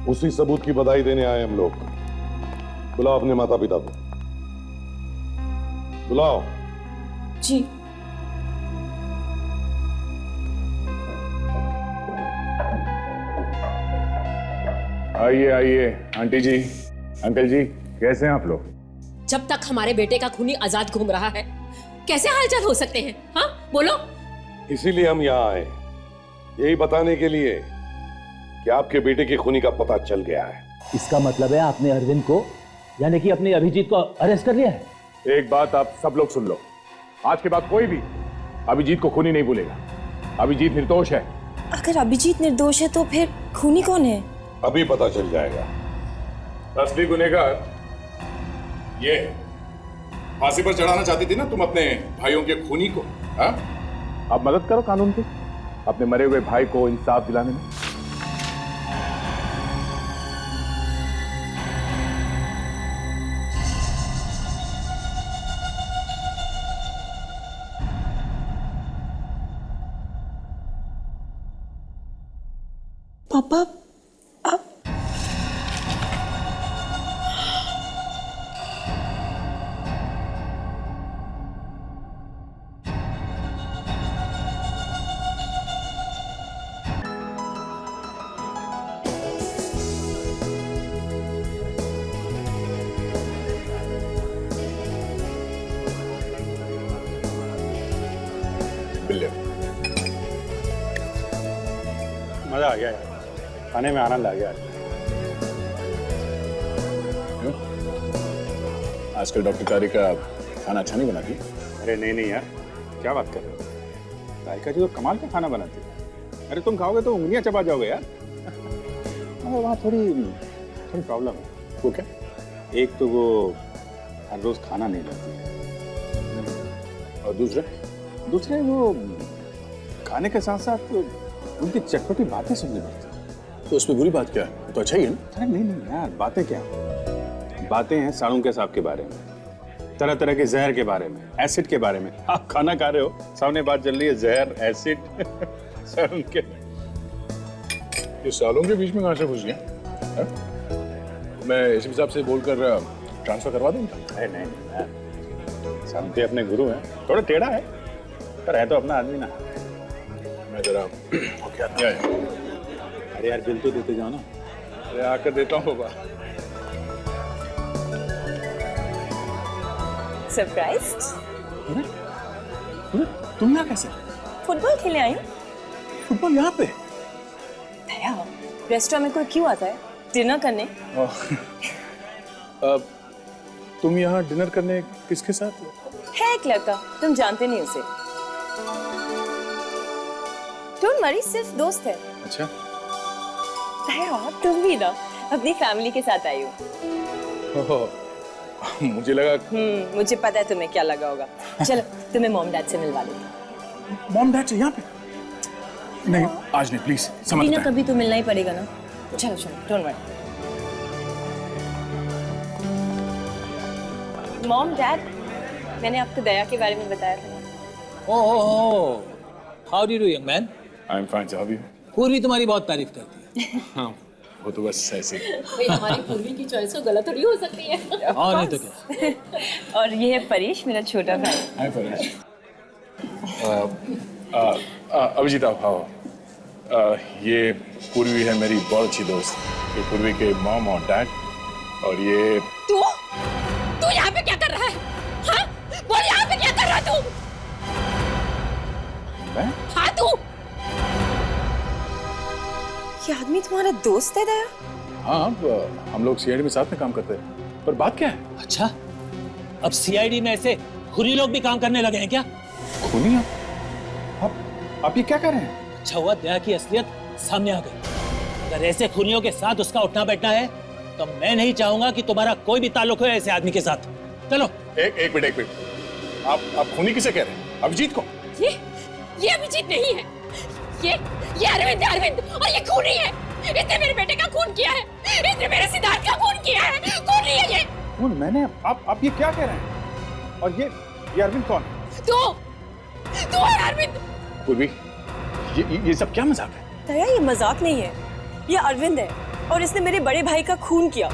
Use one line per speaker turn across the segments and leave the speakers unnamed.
उसी सबूत की बधाई देने आए हम लोग। बुलाओ अपने माता पिता को, बुलाओ।
जी।
आइए आइए आंटी जी, अंकल जी, कैसे हैं आप लोग?
जब तक हमारे बेटे का खूनी आजाद घूम रहा है कैसे हालचाल हो सकते हैं? हाँ बोलो।
इसीलिए हम यहाँ आए, यही बताने के लिए कि आपके बेटे के खूनी का पता चल गया है।
इसका मतलब है आपने अरविंद को, यानी कि अपने अभिजीत को अरेस्ट कर लिया है?
एक बात आप सब लोग सुन लो, आज के बाद कोई भी अभिजीत को खूनी नहीं बोलेगा। अभिजीत निर्दोष है।
अगर अभिजीत निर्दोष है तो फिर खूनी कौन है?
अभी पता चल जाएगा।
असली गुनहगार ये है।
फांसी पर चढ़ाना चाहती थी ना तुम अपने भाइयों के खूनी को, हाँ?
आप मदद करो कानून की, अपने मरे हुए भाई को इंसाफ दिलाने में।
पापा आप
बिल्ले
मजा आ गया यार, खाने में आनंद आ गया।
आजकल डॉक्टर तारिक का खाना अच्छा नहीं बनाती।
अरे नहीं यार, क्या बात कर रहे हो? तारिका जी तो कमाल का खाना बनाती है। अरे तुम खाओगे तो उंगलियां चबा जाओगे यार। मगर वहाँ थोड़ी प्रॉब्लम है।
वो क्या?
एक तो वो हर रोज खाना नहीं लाती है,
और
दूसरे वो खाने के साथ साथ उनकी चटपटी बातें सुननी पड़ती है।
तो उसमें बुरी बात क्या है? तो अच्छा ही है ना।
अरे नहीं यार, बातें क्या, बातें हैं साड़ू के सांप के बारे में, तरह तरह के जहर के बारे में, एसिड के बारे में। आप खाना खा रहे हो, सामने बात चल रही है जहर, एसिड, साड़ू के।
ये सालों के बीच में कहाँ से घुस गया? हाँ? मैं इस हिसाब से बोलकर ट्रांसफर करवा दूँ?
अरे नहीं यार, सामने अपने गुरु हैं, थोड़ा टेढ़ा है पर है तो अपना आदमी ना।
मैं जरा ओके आता हूँ।
अरे यार बिल तो देते जाओ ना।
अरे आकर देता हूँ बाबा।
सरप्राइज्ड?
तुम यहाँ कैसे?
फुटबॉल खेलने आई हूँ।
फुटबॉल यहाँ पे?
भैया, रेस्टोरेंट में कोई क्यों आता है डिनर करने?
तुम यहाँ डिनर करने किसके साथ?
है एक लड़का, तुम जानते नहीं उसे। डोंट वरी, सिर्फ दोस्त है।
अच्छा।
भैया तुम भी ना अपनी फैमिली के साथ आई हो।
मुझे लगा।
मुझे पता है तुम्हें क्या लगा होगा। चलो तुम्हें मॉम डैड से मिलवा देती।
मॉम डैड से यहाँ पे? नहीं आज नहीं, प्लीज समझ।
कभी ना कभी तो मिलना ही पड़ेगा ना। चलो डोंट वरी। मॉम डैड, मैंने आपको दया के बारे में बताया था ना।
Oh, how do you do young man?
I am fine, how are you?
Purvi तुम्हारी बहुत तारीफ करती है।
हाँ, वो तो बस ऐसे।
भाई हमारी पूर्वी की चॉइस तो गलत थोड़ी हो सकती है।
और नहीं तो क्या।
और ये है परेश, मेरा छोटा भाई।
हाय परेश। अभिजीत आओ। ये पूर्वी है मेरी बहुत अच्छी दोस्त। ये पूर्वी के मॉम और डैड। और ये
तू यहाँ पे क्या कर रहा है? हाँ? बोल यहाँ पे क्या कर रहा है तू?
मैं?
हाँ तू?
ये आदमी तुम्हारा दोस्त है दया?
हाँ, हम लोग सीआईडी में साथ में काम करते हैं। पर बात क्या है?
अच्छा, अब सीआईडी में ऐसे खूनी लोग भी काम करने लगे हैं क्या?
खूनी? आप ये क्या कर रहे हैं?
अच्छा हुआ दया की असलियत सामने आ गई। अगर ऐसे खूनियों के साथ उसका उठना बैठना है तो मैं नहीं चाहूंगा कि तुम्हारा कोई भी ताल्लुक हो ऐसे आदमी के साथ। चलो।
एक मिनट। आप खूनी किसे कह रहे हैं? अभिजीत को?
ये अभिजीत नहीं है, ये अरविंद और ये खूनी है। इसने मेरे बेटे का खून किया है, इसने मेरे सिद्धार्थ का खून किया है। खूनी है ये।
कौन? मैंने? आप ये क्या कह रहे हैं? और ये अरविंद कौन है?
तू है अरविंद।
पूर्वी, ये सब क्या मजाक है?
दया ये मजाक नहीं है, ये अरविंद है। और इसने मेरे बड़े भाई का खून किया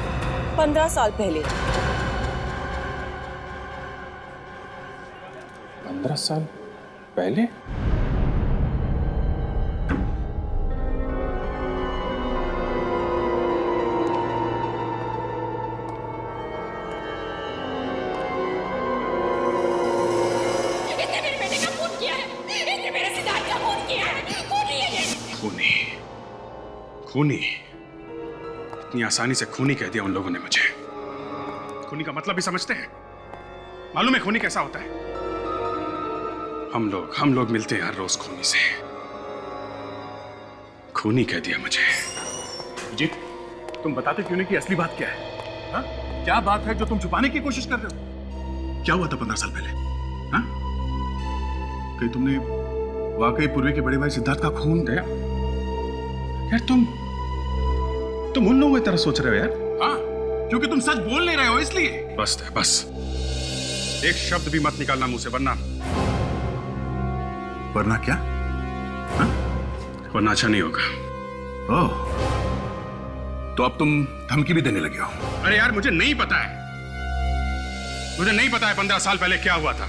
15 साल पहले।
15 साल पहले?
इसने मेरे बेटे का खून किया है, इसने मेरे सिद्धार्थ का खून किया है। खूनी है ये।
खूनी? खूनी? इतनी आसानी से खूनी कह दिया उन लोगों ने मुझे। खूनी का मतलब भी समझते हैं? मालूम है खूनी कैसा होता है? हम लोग मिलते हैं हर रोज खूनी से। खूनी कह दिया मुझे। जीत, तुम बताते क्यों नहीं कि असली बात क्या है? हा? क्या बात है जो तुम छुपाने की कोशिश कर रहे हो? क्या हुआ था 15 साल पहले? हा? कहीं तुमने वाकई पूर्वी के बड़े भाई सिद्धार्थ का खून किया? यार तुम उन लोगों की तरह सोच रहे हो यार। हाँ, क्योंकि तुम सच बोल नहीं रहे हो इसलिए। बस है, बस एक शब्द भी मत निकालना मुंह से, वरना क्या? हाँ? वरना अच्छा नहीं होगा। ओह, तो अब तुम धमकी भी देने लगे हो? अरे यार मुझे नहीं पता है, 15 साल पहले क्या हुआ था।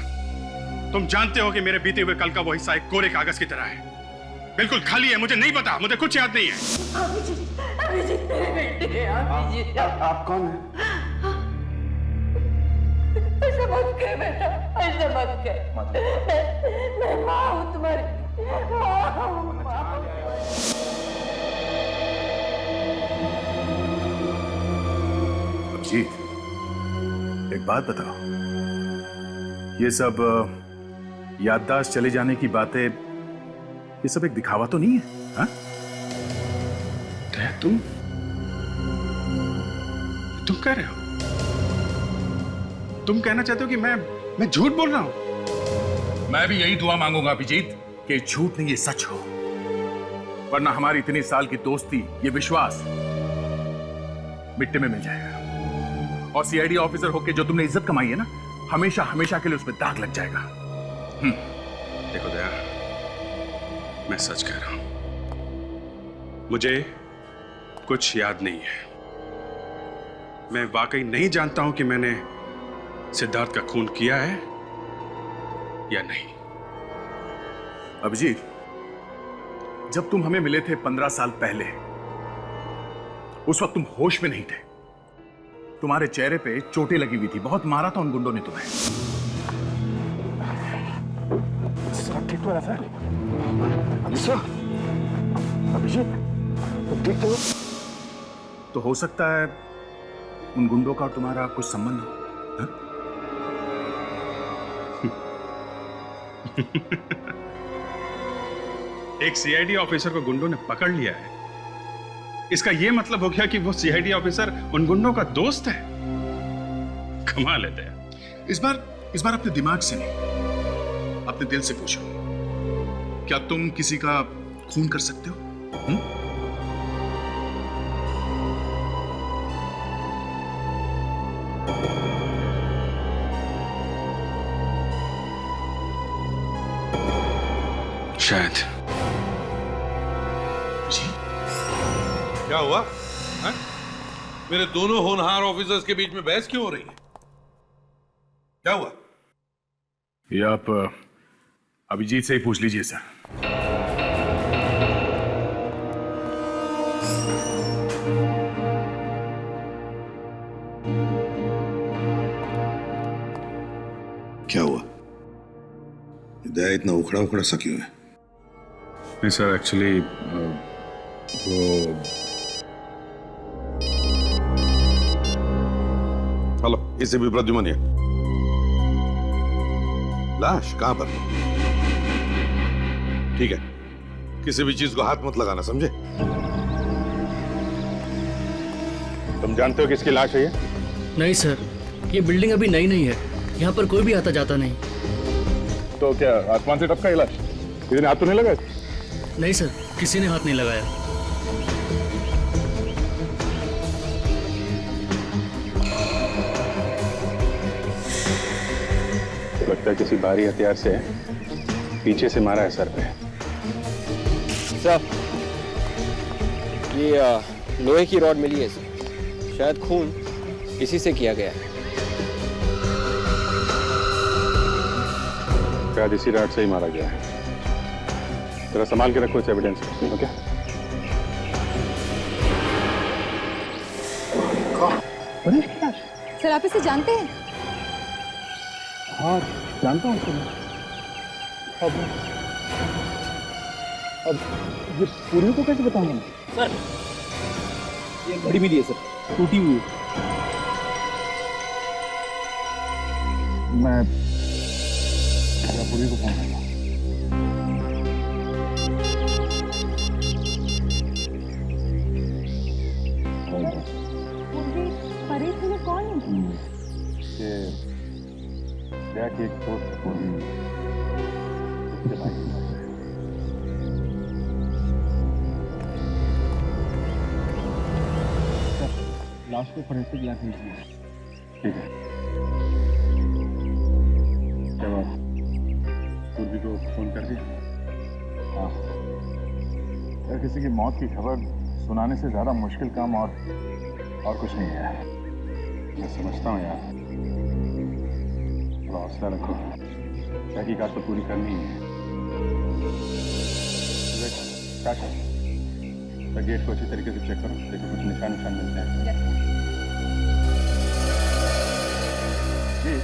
तुम जानते हो कि मेरे बीते हुए कल का वो हिस्सा एक कोरे कागज की तरह है, बिल्कुल खाली है। मुझे नहीं पता, मुझे कुछ याद नहीं है।
अभिजीत मेरे बेटे हैं, अभिजीत।
आप कौन हैं?
ऐसा मत कर बेटा, ऐसा मत कर। मैं माँ हूँ तुम्हारी, माँ हूँ।
अभिजीत, एक बात बताओ, ये सब याददाश्त चले जाने की बातें, ये सब एक दिखावा तो नहीं है? हाँ? तुम कह रहे हो, तुम कहना चाहते हो कि मैं झूठ बोल रहा हूं? मैं भी यही दुआ मांगूंगा अभिजीत कि झूठ नहीं ये सच हो, वरना हमारी इतनी साल की दोस्ती, ये विश्वास मिट्टी में मिल जाएगा। और सीआईडी ऑफिसर होके जो तुमने इज्जत कमाई है ना, हमेशा हमेशा के लिए उसमें दाग लग जाएगा। देखो दया, मैं सच कह रहा हूं, मुझे कुछ याद नहीं है। मैं वाकई नहीं जानता हूं कि मैंने सिद्धार्थ का खून किया है या नहीं। अभिजीत, जब तुम हमें मिले थे 15 साल पहले, उस वक्त तुम होश में नहीं थे। तुम्हारे चेहरे पे चोटें लगी हुई थी, बहुत मारा था उन गुंडों ने तुम्हें। ठीक तो है अभिजीत, ठीक तो? तो हो सकता है उन गुंडों का और तुम्हारा कुछ संबंध हो। एक सीआईडी ऑफिसर को गुंडों ने पकड़ लिया है, इसका यह मतलब हो गया कि वो सीआईडी ऑफिसर उन गुंडों का दोस्त है। कमाल है दया। इस बार अपने दिमाग से नहीं, अपने दिल से पूछो, क्या तुम किसी का खून कर सकते हो? शायद। जी
क्या हुआ है? मेरे दोनों होनहार ऑफिसर्स के बीच में बहस क्यों हो रही है? क्या हुआ?
ये आप अभिजीत से ही पूछ लीजिए सर।
क्या हुआ? दया इतना उखड़ा उखड़ा सा क्यों है?
नहीं सर, एक्चुअली वो
हेलो, इसे भी प्रद्युमन है। लाश कहां पर? ठीक है, किसी भी चीज को हाथ मत लगाना, समझे?
तुम जानते हो किसकी लाश है ये?
नहीं सर, ये बिल्डिंग अभी नई नहीं है, यहाँ पर कोई भी आता जाता नहीं।
तो क्या आसमान से टपका लाश? किसी ने हाथ तो नहीं लगाया?
नहीं सर, किसी ने हाथ नहीं लगाया।
लगता है किसी भारी हथियार से पीछे से मारा है सर पे।
सर, ये लोहे की रॉड मिली है इसे, शायद खून इसी से किया गया है।
शायद इसी रात से ही मारा गया है। जरा संभाल के रखो इस एविडेंस को, ओके?
सर आप इसे जानते हैं?
हाँ जानता हूँ सर। अब ये पूरी को कैसे बताऊंगा मैं?
सर ये घड़ी मिली है सर, टूटी हुई है।
मैं पूरी को फोन करूंगा।
परेश ये कौन है?
ये क्या कि एक दोस्त है पूरी, उसके भाई। लास्ट को फॉरेंसिक लैब भेजिए। ठीक है। क्या बात? पूर्वी को फोन कर दिया? हाँ। यार किसी की मौत की खबर सुनाने से ज्यादा मुश्किल काम और कुछ नहीं है। मैं समझता हूँ यार, थोड़ा हौसला रखो। तहकीकात तो पूरी करनी ही है। क्या कर? गेट को अच्छी तरीके से चेक करो, देखो कुछ निशान मिलते हैं। जी,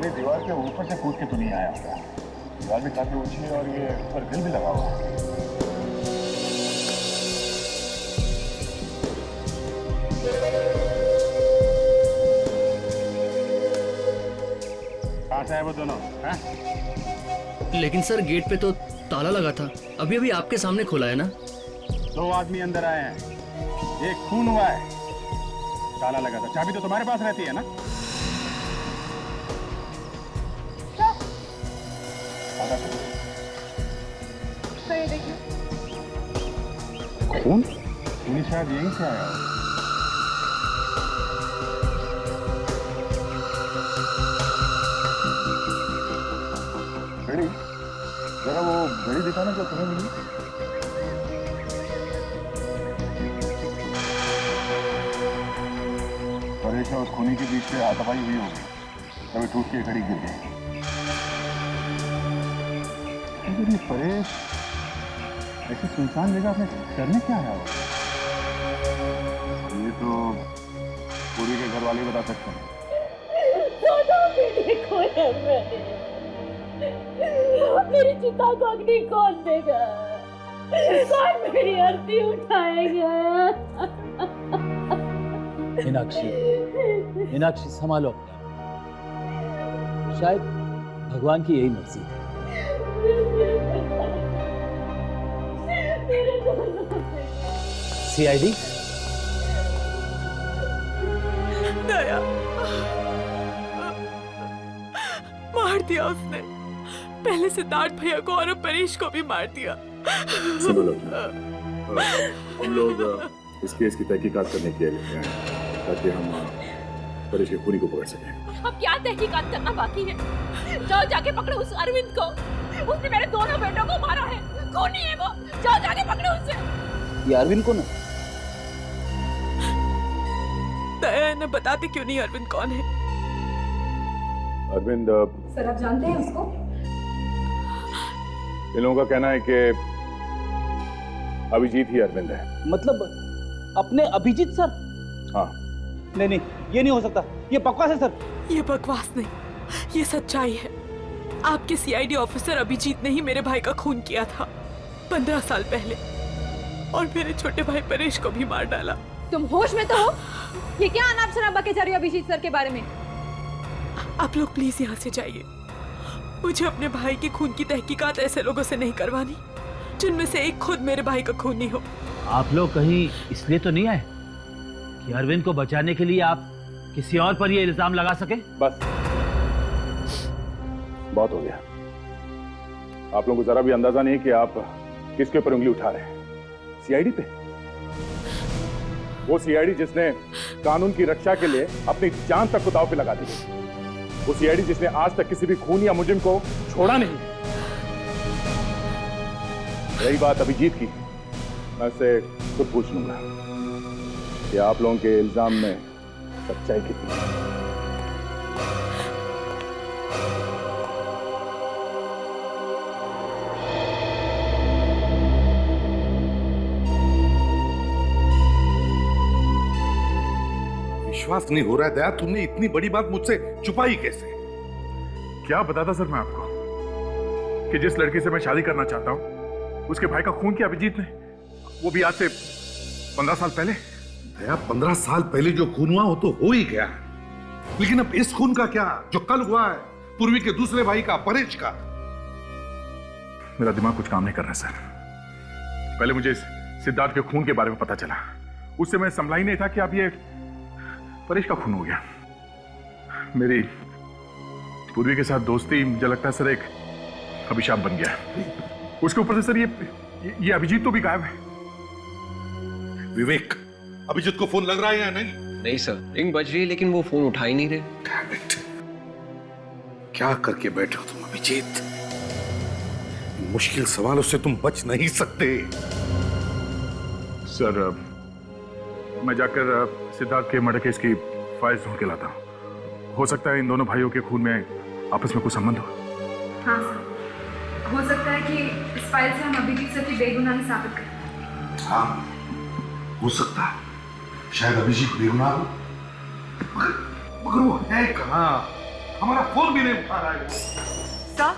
दीवार के ऊपर से कूद के तो नहीं आया होगा। दीवार भी काफी ऊंची है और ये ऊपर ग्रिल भी लगा हुआ है। कहाँ से आए वो दोनों? हैं?
लेकिन सर गेट पे तो ताला लगा था, अभी अभी आपके सामने खोला है ना।
2 आदमी अंदर आए हैं, एक खून हुआ है, ताला लगा था। चाबी तो तुम्हारे पास रहती है ना? खून? खून शायद यहीं से आया हो। घड़ी, जरा वो घड़ी दिखाना जो तुम्हें मिली। परेश और उस खूनी के बीच में हाथापाई हुई होगी, तभी टूट के घड़ी गिर गई। ये परेश ऐसी सुनसान जगह में करने क्या आया हो? ये तो पूरी के घर वाले बता सकते हैं।
मेरी चिता को अग्नि कौन देगा? कौन मेरी आरती उठाएगा?
मीनाक्षी संभालो, शायद भगवान की यही मर्जी है। सीआईडी
दया मार दिया उसने, पहले सिद्धार्थ भैया को और अब परेश को भी मार दिया।
हम लोग इस केस की तहकीकात करने के लिए हैं ताकि हम परेश के खूनी को पकड़ सकें।
अब क्या तहकीकात करना बाकी है? जाओ जाके पकड़ो उस अरविंद को, उसने मेरे दोनों बेटों को मारा है, खूनी है वो। जाओ जाके पकड़ो उसे।
ये अरविंद कौन है?
दया ने बताते क्यों नहीं अरविंद कौन है?
अरविंद
सर आप जानते हैं उसको?
इन लोगों का कहना है कि अभिजीत ही अरविंद है।
मतलब अपने अभिजीत सर?
हाँ।
नहीं, ये नहीं हो सकता, ये बकवास है सर।
ये बकवास नहीं, ये सच्चाई है। आपके सीआईडी ऑफिसर अभिजीत ने ही मेरे भाई का खून किया था 15 साल पहले, और मेरे छोटे भाई परेश को भी मार डाला।
तुम होश में तो हो? ये क्या अनाप शनाप बके जा रही हो अभिजीत सर के बारे में?
आप लोग प्लीज यहाँ से जाइए। मुझे अपने भाई के खून की तहकीकात ऐसे लोगों से नहीं करवानी जिनमें से एक खुद मेरे भाई का खूनी हो।
आप लोग कहीं इसलिए तो नहीं आए कि अरविंद को बचाने के लिए आप किसी और पर ये इल्जाम लगा सके?
बस बहुत हो गया। आप लोगों को जरा भी अंदाजा नहीं कि आप किसके ऊपर उंगली उठा रहे हैं। सीआईडी पे? वो सीआईडी जिसने कानून की रक्षा के लिए अपनी जान तक को दांव पे लगा दी। वो सीआईडी जिसने आज तक किसी भी खून या मुजरिम को छोड़ा नहीं। रही बात अभिजीत की, मैं उसे खुद पूछ लूंगा कि आप लोगों के इल्जाम में सच्चाई कितनी है।
विश्वास नहीं हो रहा है दया, तुमने इतनी बड़ी बात मुझसे छुपाई कैसे?
क्या बताता सर मैं आपको कि जिस लड़की से मैं शादी करना चाहता हूं उसके भाई का खून किया अभिजीत ने, वो भी आज से 15 साल पहले।
दया, 15 साल पहले जो खून हुआ वो तो हो ही गया, लेकिन अब इस खून का क्या जो कल हुआ है, पूर्वी के दूसरे भाई का, परेश का?
मेरा दिमाग कुछ काम नहीं कर रहा सर। पहले मुझे सिद्धार्थ के खून के बारे में पता चला, उससे मैं संभला ही नहीं था कि अब ये परेश का खून हो गया। मेरी पूर्वी के साथ दोस्ती मुझे लगता है सर एक अभिशाप बन गया। उसके ऊपर से सर ये अभिजीत तो भी गायब है।
विवेक, अभिजीत को फोन लग रहा है या नहीं?
नहीं सर, रिंग बज रही है लेकिन वो फोन उठा ही नहीं रहे।
क्या करके बैठे हो तुम अभिजीत? मुश्किल सवालों से तुम बच नहीं सकते।
सर मैं जाकर सिद्धार्थ के मर्डर केस की फाइल ढूंढ के लाता हूं। हो सकता है इन दोनों भाइयों के खून में आपस में कुछ संबंध हो।
हाँ सर, हो सकता है कि इस फाइल से हम अभिजीत सर की बेगुनाही साबित करें।
हाँ, हो सकता है। शायद अभिजीत बेगुनाह हो, मगर वो है कहाँ? हमारा फोन भी नहीं उठा रहा है वो।
सर,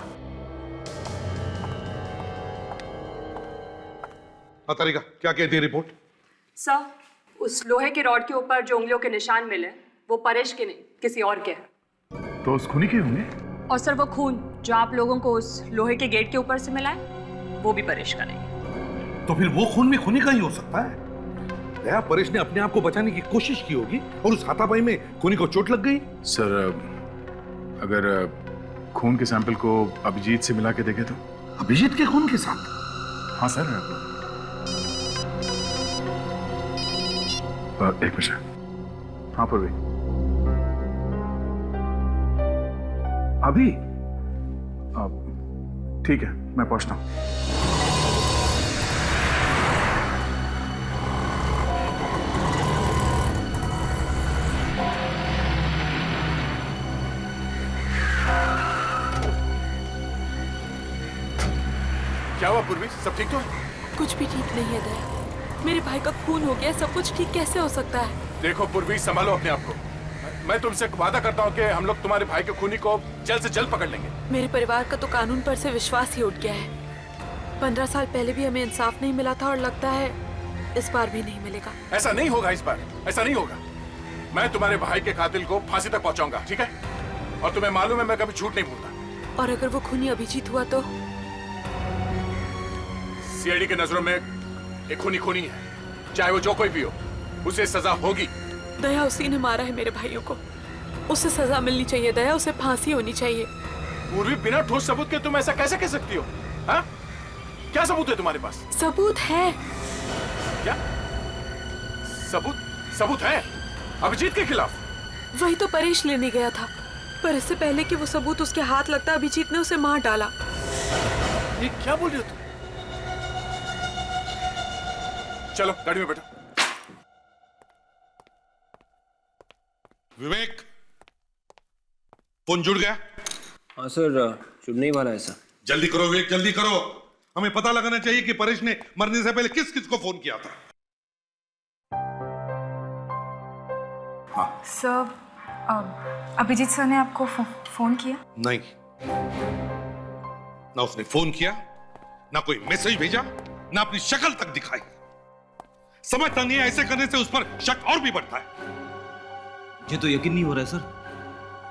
तारिका, क्या कहती है रिपोर्ट?
सर, उस लोहे के रॉड के ऊपर जो उंगलियों के निशान मिले वो परेश के नहीं, किसी और के हैं।
तो उस खूनी के होंगे?
और सर, वो खून जो आप लोगों को उस लोहे के गेट के ऊपर से मिला है वो भी परेश का नहीं।
तो फिर वो खून भी खूनी का ही हो सकता है। दया, परेश ने अपने आप को बचाने की कोशिश की होगी और उस हाथापाई में खूनी को चोट लग गई।
सर अगर खून के सैंपल को अभिजीत से मिला के देखे तो?
अभिजीत के खून के साथ?
हाँ सर। एक मिनट। हाँ पूर्वी, अभी ठीक है, मैं पहुंचता हूं। क्या हुआ पूर्वी, सब ठीक तो है?
कुछ भी ठीक नहीं है दया, मेरे भाई का खून हो गया, सब कुछ ठीक कैसे हो सकता है?
देखो पूर्वी, संभालो अपने आप को। मैं तुमसे वादा करता हूँ कि हम लोग तुम्हारे भाई के खूनी को जल्द से जल्द पकड़ लेंगे।
मेरे परिवार का तो कानून पर से विश्वास ही उठ गया है। 15 साल पहले भी हमें इंसाफ नहीं मिला था और लगता है इस बार भी नहीं मिलेगा।
ऐसा नहीं होगा, इस बार ऐसा नहीं होगा। मैं तुम्हारे भाई के कातिल को फांसी तक पहुंचाऊंगा, ठीक है? और तुम्हें मालूम है मैं कभी झूठ नहीं बोलता।
और अगर वो खूनी अभिजीत हुआ तो?
सीआईडी की नजरों में एक खूनी खूनी है, चाहे वो जो कोई भी हो, उसे सजा होगी।
दया उसी ने मारा है मेरे भाइयों को, उसे सजा मिलनी चाहिए दया, उसे फांसी होनी चाहिए।
पूर्वी, बिना ठोस सबूत के तुम ऐसा कैसे कह सकती हो? हाँ? क्या सबूत है तुम्हारे पास?
सबूत है।
क्या सबूत? सबूत है अभिजीत के खिलाफ?
वही तो परेश लेने गया था, पर इससे पहले कि वो सबूत उसके हाथ लगता अभिजीत ने उसे मार डाला।
ये क्या बोल रही हो तुम? चलो गाड़ी में बैठो।
विवेक, फोन जुड़ गया?
हाँ सर, जुड़ने ही वाला है सर।
जल्दी करो विवेक, जल्दी करो। हमें पता लगाना चाहिए कि परेश ने मरने से पहले किस किस को फोन किया था। हाँ
सर, अभिजीत सर ने आपको फोन किया?
नहीं, ना उसने फोन किया, ना कोई मैसेज भेजा, ना अपनी शक्ल तक दिखाई। समझता नहीं है, ऐसे करने से उस पर शक और भी बढ़ता है।
ये तो यकीन नहीं हो रहा है सर,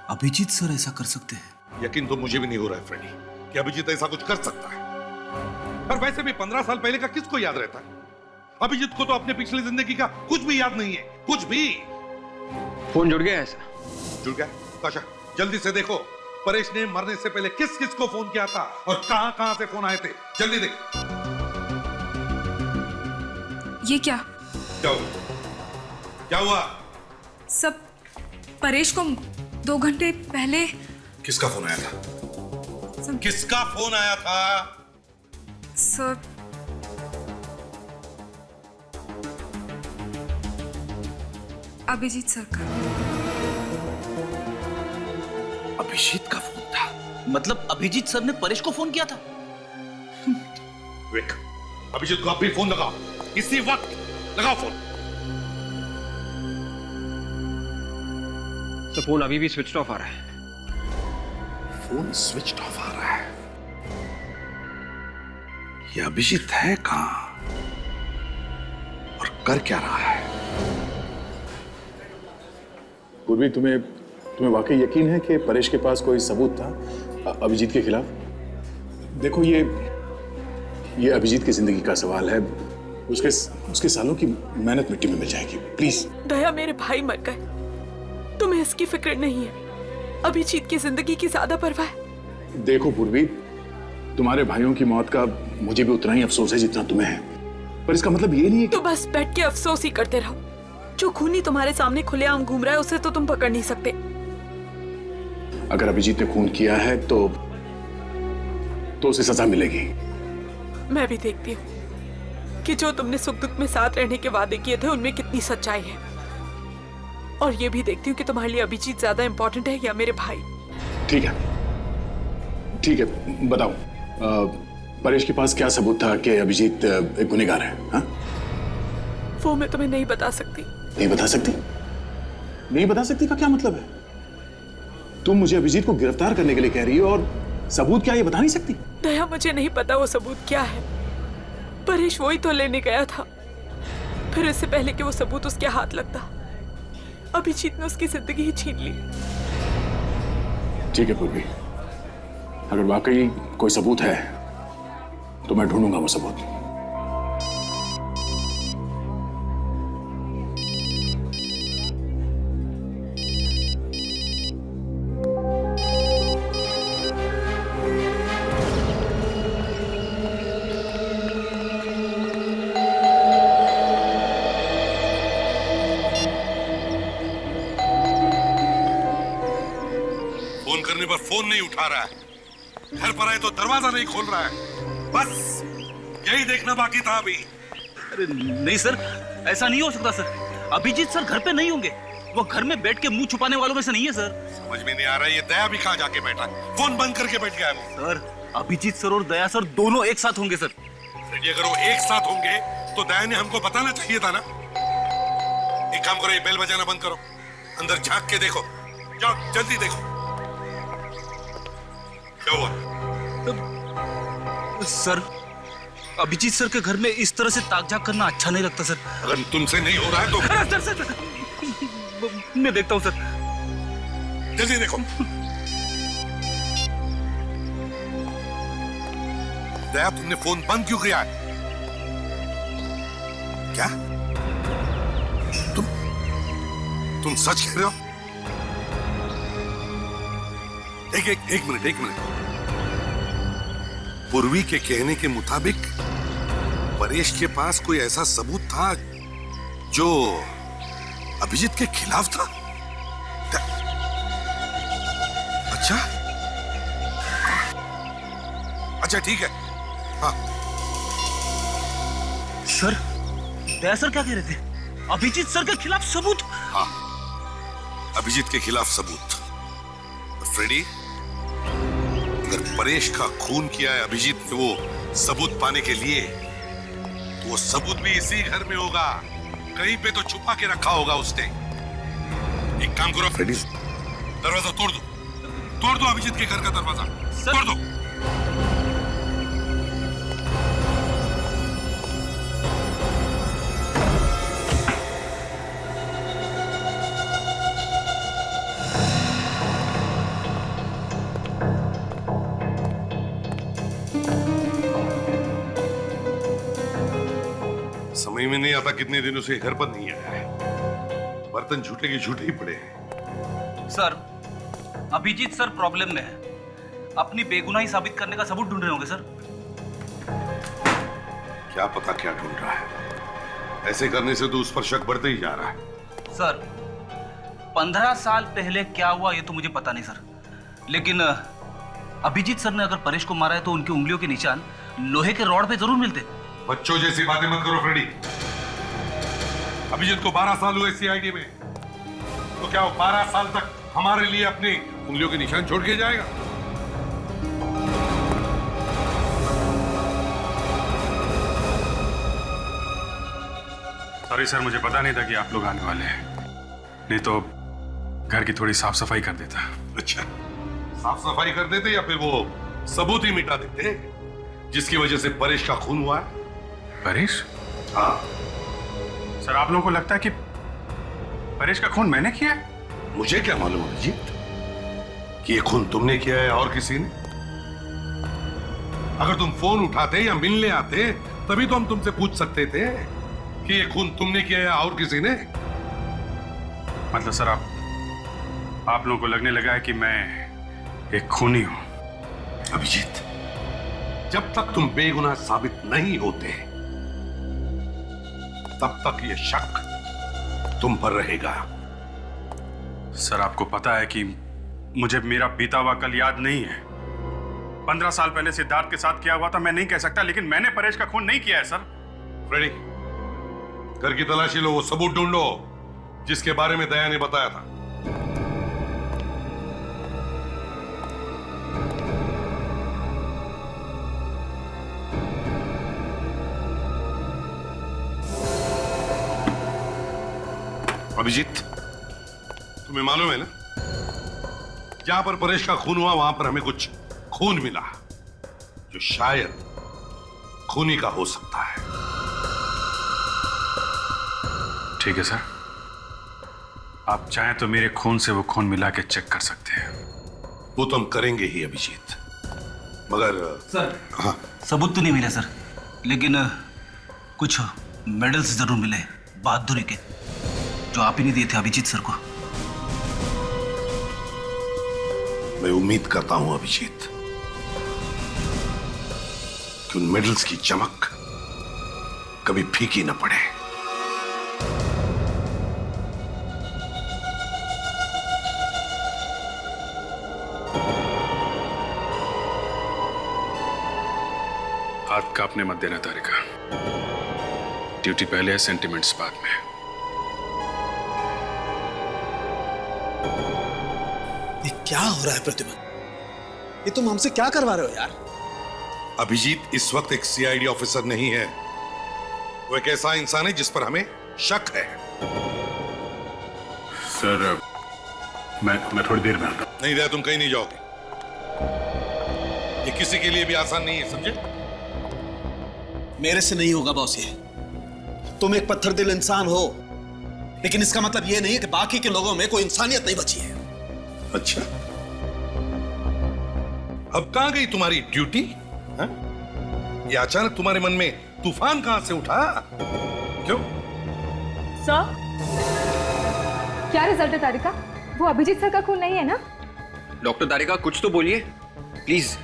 अभिजीत सर ऐसा कर सकते हैं।
यकीन तो मुझे भी नहीं हो रहा है फ्रेडी कि अभिजीत ऐसा कुछ कर सकता है। और वैसे भी 15 साल पहले का किसको याद रहता है? अभिजीत को तो अपने पिछली जिंदगी का कुछ भी याद नहीं है, कुछ भी।
फोन जुड़ गया है सर।
जुड़ गया? काशा, जल्दी से देखो परेश ने मरने से पहले किस किस को फोन किया था और कहां कहां से फोन आए थे। जल्दी देख।
ये क्या?
क्या हुआ? क्या हुआ?
सब परेश को 2 घंटे पहले
किसका फोन आया था? किसका फोन आया था?
सर, अभिजीत सर का।
अभिजीत का फोन था?
मतलब अभिजीत सर ने परेश को फोन किया था?
विक, अभिजीत को अब भी फोन लगाओ, इसी वक्त लगाओ फोन।
तो फोन अभी भी स्विच ऑफ आ रहा है।
फोन स्विच ऑफ आ रहा है? ये अभिजीत है कहां और कर क्या रहा है?
पूर्वी, तुम्हें वाकई यकीन है कि परेश के पास कोई सबूत था अभिजीत के खिलाफ? देखो, ये अभिजीत की जिंदगी का सवाल है। उसके सालों की मेहनत मिट्टी में मिल जाएगी। प्लीज।
दया, मेरे भाई मर गए, तुम्हें इसकी फिक्र नहीं है। अभिजीत की जिंदगी की ज्यादा परवाह है।
देखो पूर्वी, तुम्हारे भाइयों की मौत का मुझे भी उतना ही अफसोस है जितना तुम्हें है, पर इसका मतलब ये नहीं है कि...
तो बस बैठ के अफसोस ही करते रहो। जो खूनी तुम्हारे सामने खुलेआम घूम रहा है उसे तो तुम पकड़ नहीं सकते।
अगर अभिजीत ने खून किया है तो उसे सजा मिलेगी।
मैं भी देखती हूँ कि जो तुमने सुख दुख में साथ रहने के वादे किए थे उनमें कितनी सच्चाई है, और ये भी देखती हूँ कि तुम्हारे लिए अभिजीत ज्यादा इंपॉर्टेंट है या मेरे भाई।
ठीक है, बताओ, परेश के पास क्या सबूत था कि अभिजीत एक गुनहगार है? हाँ?
वो मैं तुम्हें नहीं बता सकती।
नहीं बता सकती? नहीं बता सकती का क्या मतलब है? तुम मुझे अभिजीत को गिरफ्तार करने के लिए कह रही हो और सबूत क्या, ये बता नहीं सकती?
दया, मुझे नहीं पता वो सबूत क्या है। परेश वही तो लेने गया था, फिर इससे पहले कि वो सबूत उसके हाथ लगता अभिजीत ने उसकी जिंदगी ही छीन ली।
ठीक है पूर्वी, अगर वाकई कोई सबूत है तो मैं ढूंढूंगा वो सबूत।
फोन करने पर फोन नहीं उठा रहा है, घर पर आए तो दरवाजा नहीं खोल रहा है। बस यही देखना बाकी था अभी।
अरे नहीं सर, ऐसा नहीं हो सकता सर। अभिजीत सर घर पे नहीं होंगे, वो घर में बैठ के मुंह छुपाने वालों में से नहीं है सर।
समझ में नहीं आ रहा है ये दया भी कहां जाके बैठा है? फोन बंद करके बैठ गया है वो।
सर, अभिजीत सर और दया सर दोनों एक साथ होंगे सर।
फ्रेडी, अगर वो एक साथ होंगे तो दया ने हमको बताना चाहिए था ना। एक काम करो, ये बेल बजाना बंद करो, अंदर झांक के देखो, जाओ जल्दी देखो क्या हुआ।
सर, अभिजीत सर के घर में इस तरह से ताक झाक करना अच्छा नहीं लगता सर।
अगर तुमसे नहीं हो रहा है तो
सर, मैं देखता हूं सर।
जल्दी देखो। दया, तुमने फोन बंद क्यों किया है? क्या तुम सच कह रहे हो? एक मिनट। पूर्वी के कहने के मुताबिक परेश के पास कोई ऐसा सबूत था जो अभिजीत के खिलाफ था? अच्छा ठीक है। हाँ
सर, दया सर क्या कह रहे थे? अभिजीत सर के खिलाफ सबूत?
हाँ, अभिजीत के खिलाफ सबूत। फ्रेडी, अगर परेश का खून किया है अभिजीत ने वो सबूत पाने के लिए, तो वो सबूत भी इसी घर में होगा, कहीं पे तो छुपा के रखा होगा उसने। एक काम करो फ्रेडी, दरवाजा तोड़ दो अभिजीत के घर का दरवाजा तोड़ दो। समझ में नहीं आता कितने दिनों से घर पर नहीं आया है, बर्तन झूठे के झूठे ही पड़े हैं।
सर, अभिजीत सर प्रॉब्लम में है, अपनी बेगुनाही साबित करने का सबूत ढूंढ रहे होंगे सर।
क्या पता क्या ढूंढ रहा है, ऐसे करने से तो उस पर शक बढ़ते ही जा रहा है।
सर, 15 साल पहले क्या हुआ ये तो मुझे पता नहीं सर, लेकिन अभिजीत सर ने अगर परेश को मारा है तो उनकी उंगलियों के निशान लोहे के रॉड पे जरूर मिलते।
बच्चों जैसी बातें मत करो फ्रेडी। अभिजीत को 12 साल हुए सीआईडी में, तो क्या वो 12 साल तक हमारे लिए अपनी उंगलियों के निशान छोड़ के जाएगा?
सॉरी सर, मुझे पता नहीं था कि आप लोग आने वाले हैं, नहीं तो घर की थोड़ी साफ सफाई कर देता।
अच्छा, साफ सफाई कर देते या फिर वो सबूत ही मिटा देते जिसकी वजह से परेश का खून हुआ है?
परेश?
हाँ
सर, आप लोगों को लगता है कि परेश का खून मैंने किया है?
मुझे क्या मालूम अभिजीत कि ये खून तुमने किया है और किसी ने? अगर तुम फोन उठाते या मिलने आते तभी तो हम तुमसे पूछ सकते थे कि ये खून तुमने किया है और किसी ने।
मतलब सर, आप लोगों को लगने लगा है कि मैं एक खूनी हूं?
अभिजीत, जब तक तुम बेगुनाह साबित नहीं होते तब तक ये शक तुम पर रहेगा।
सर, आपको पता है कि मुझे मेरा बीता हुआ कल याद नहीं है। 15 साल पहले सिद्धार्थ के साथ क्या हुआ था मैं नहीं कह सकता, लेकिन मैंने परेश का खून नहीं किया है सर।
फ्रेडी, घर की तलाशी लो, वो सबूत ढूंढो जिसके बारे में दया ने बताया था। अभिजीत, तुम्हें मालूम है ना, जहां पर परेश का खून हुआ वहां पर हमें कुछ खून मिला जो शायद खूनी का हो सकता है।
ठीक है सर, आप चाहें तो मेरे खून से वो खून मिला के चेक कर सकते हैं।
वो तो हम करेंगे ही अभिजीत, मगर
सर,
हाँ,
सबूत तो नहीं मिले सर, लेकिन कुछ मेडल्स जरूर मिले बहादुरी के, जो आप ही नहीं दिए थे अभिजीत सर को।
मैं उम्मीद करता हूं अभिजीत कि उन मेडल्स की चमक कभी फीकी न पड़े।
हाथ कांपने मत देना तारिका, ड्यूटी पहले है, सेंटिमेंट्स बाद में।
ये क्या हो रहा है प्रतिमन? ये तुम हमसे क्या करवा रहे हो यार?
अभिजीत इस वक्त एक सीआईडी ऑफिसर नहीं है, वो एक ऐसा इंसान है जिस पर हमें शक है।
सर, मैं थोड़ी देर में आता हूं।
नहीं, तुम कहीं नहीं जाओगे। ये किसी के लिए भी आसान नहीं है, समझे?
मेरे से नहीं होगा बॉस ये। तुम एक पत्थर दिल इंसान हो, लेकिन इसका मतलब ये नहीं है कि बाकी के लोगों में कोई इंसानियत नहीं बची है।
अच्छा, अब कहां गई तुम्हारी ड्यूटी? ये अचानक तुम्हारे मन में तूफान कहां से उठा? क्यों?
सर, क्या रिजल्ट है तारिका? वो अभिजीत सर का खून नहीं है ना?
डॉक्टर तारिका, कुछ तो बोलिए प्लीज।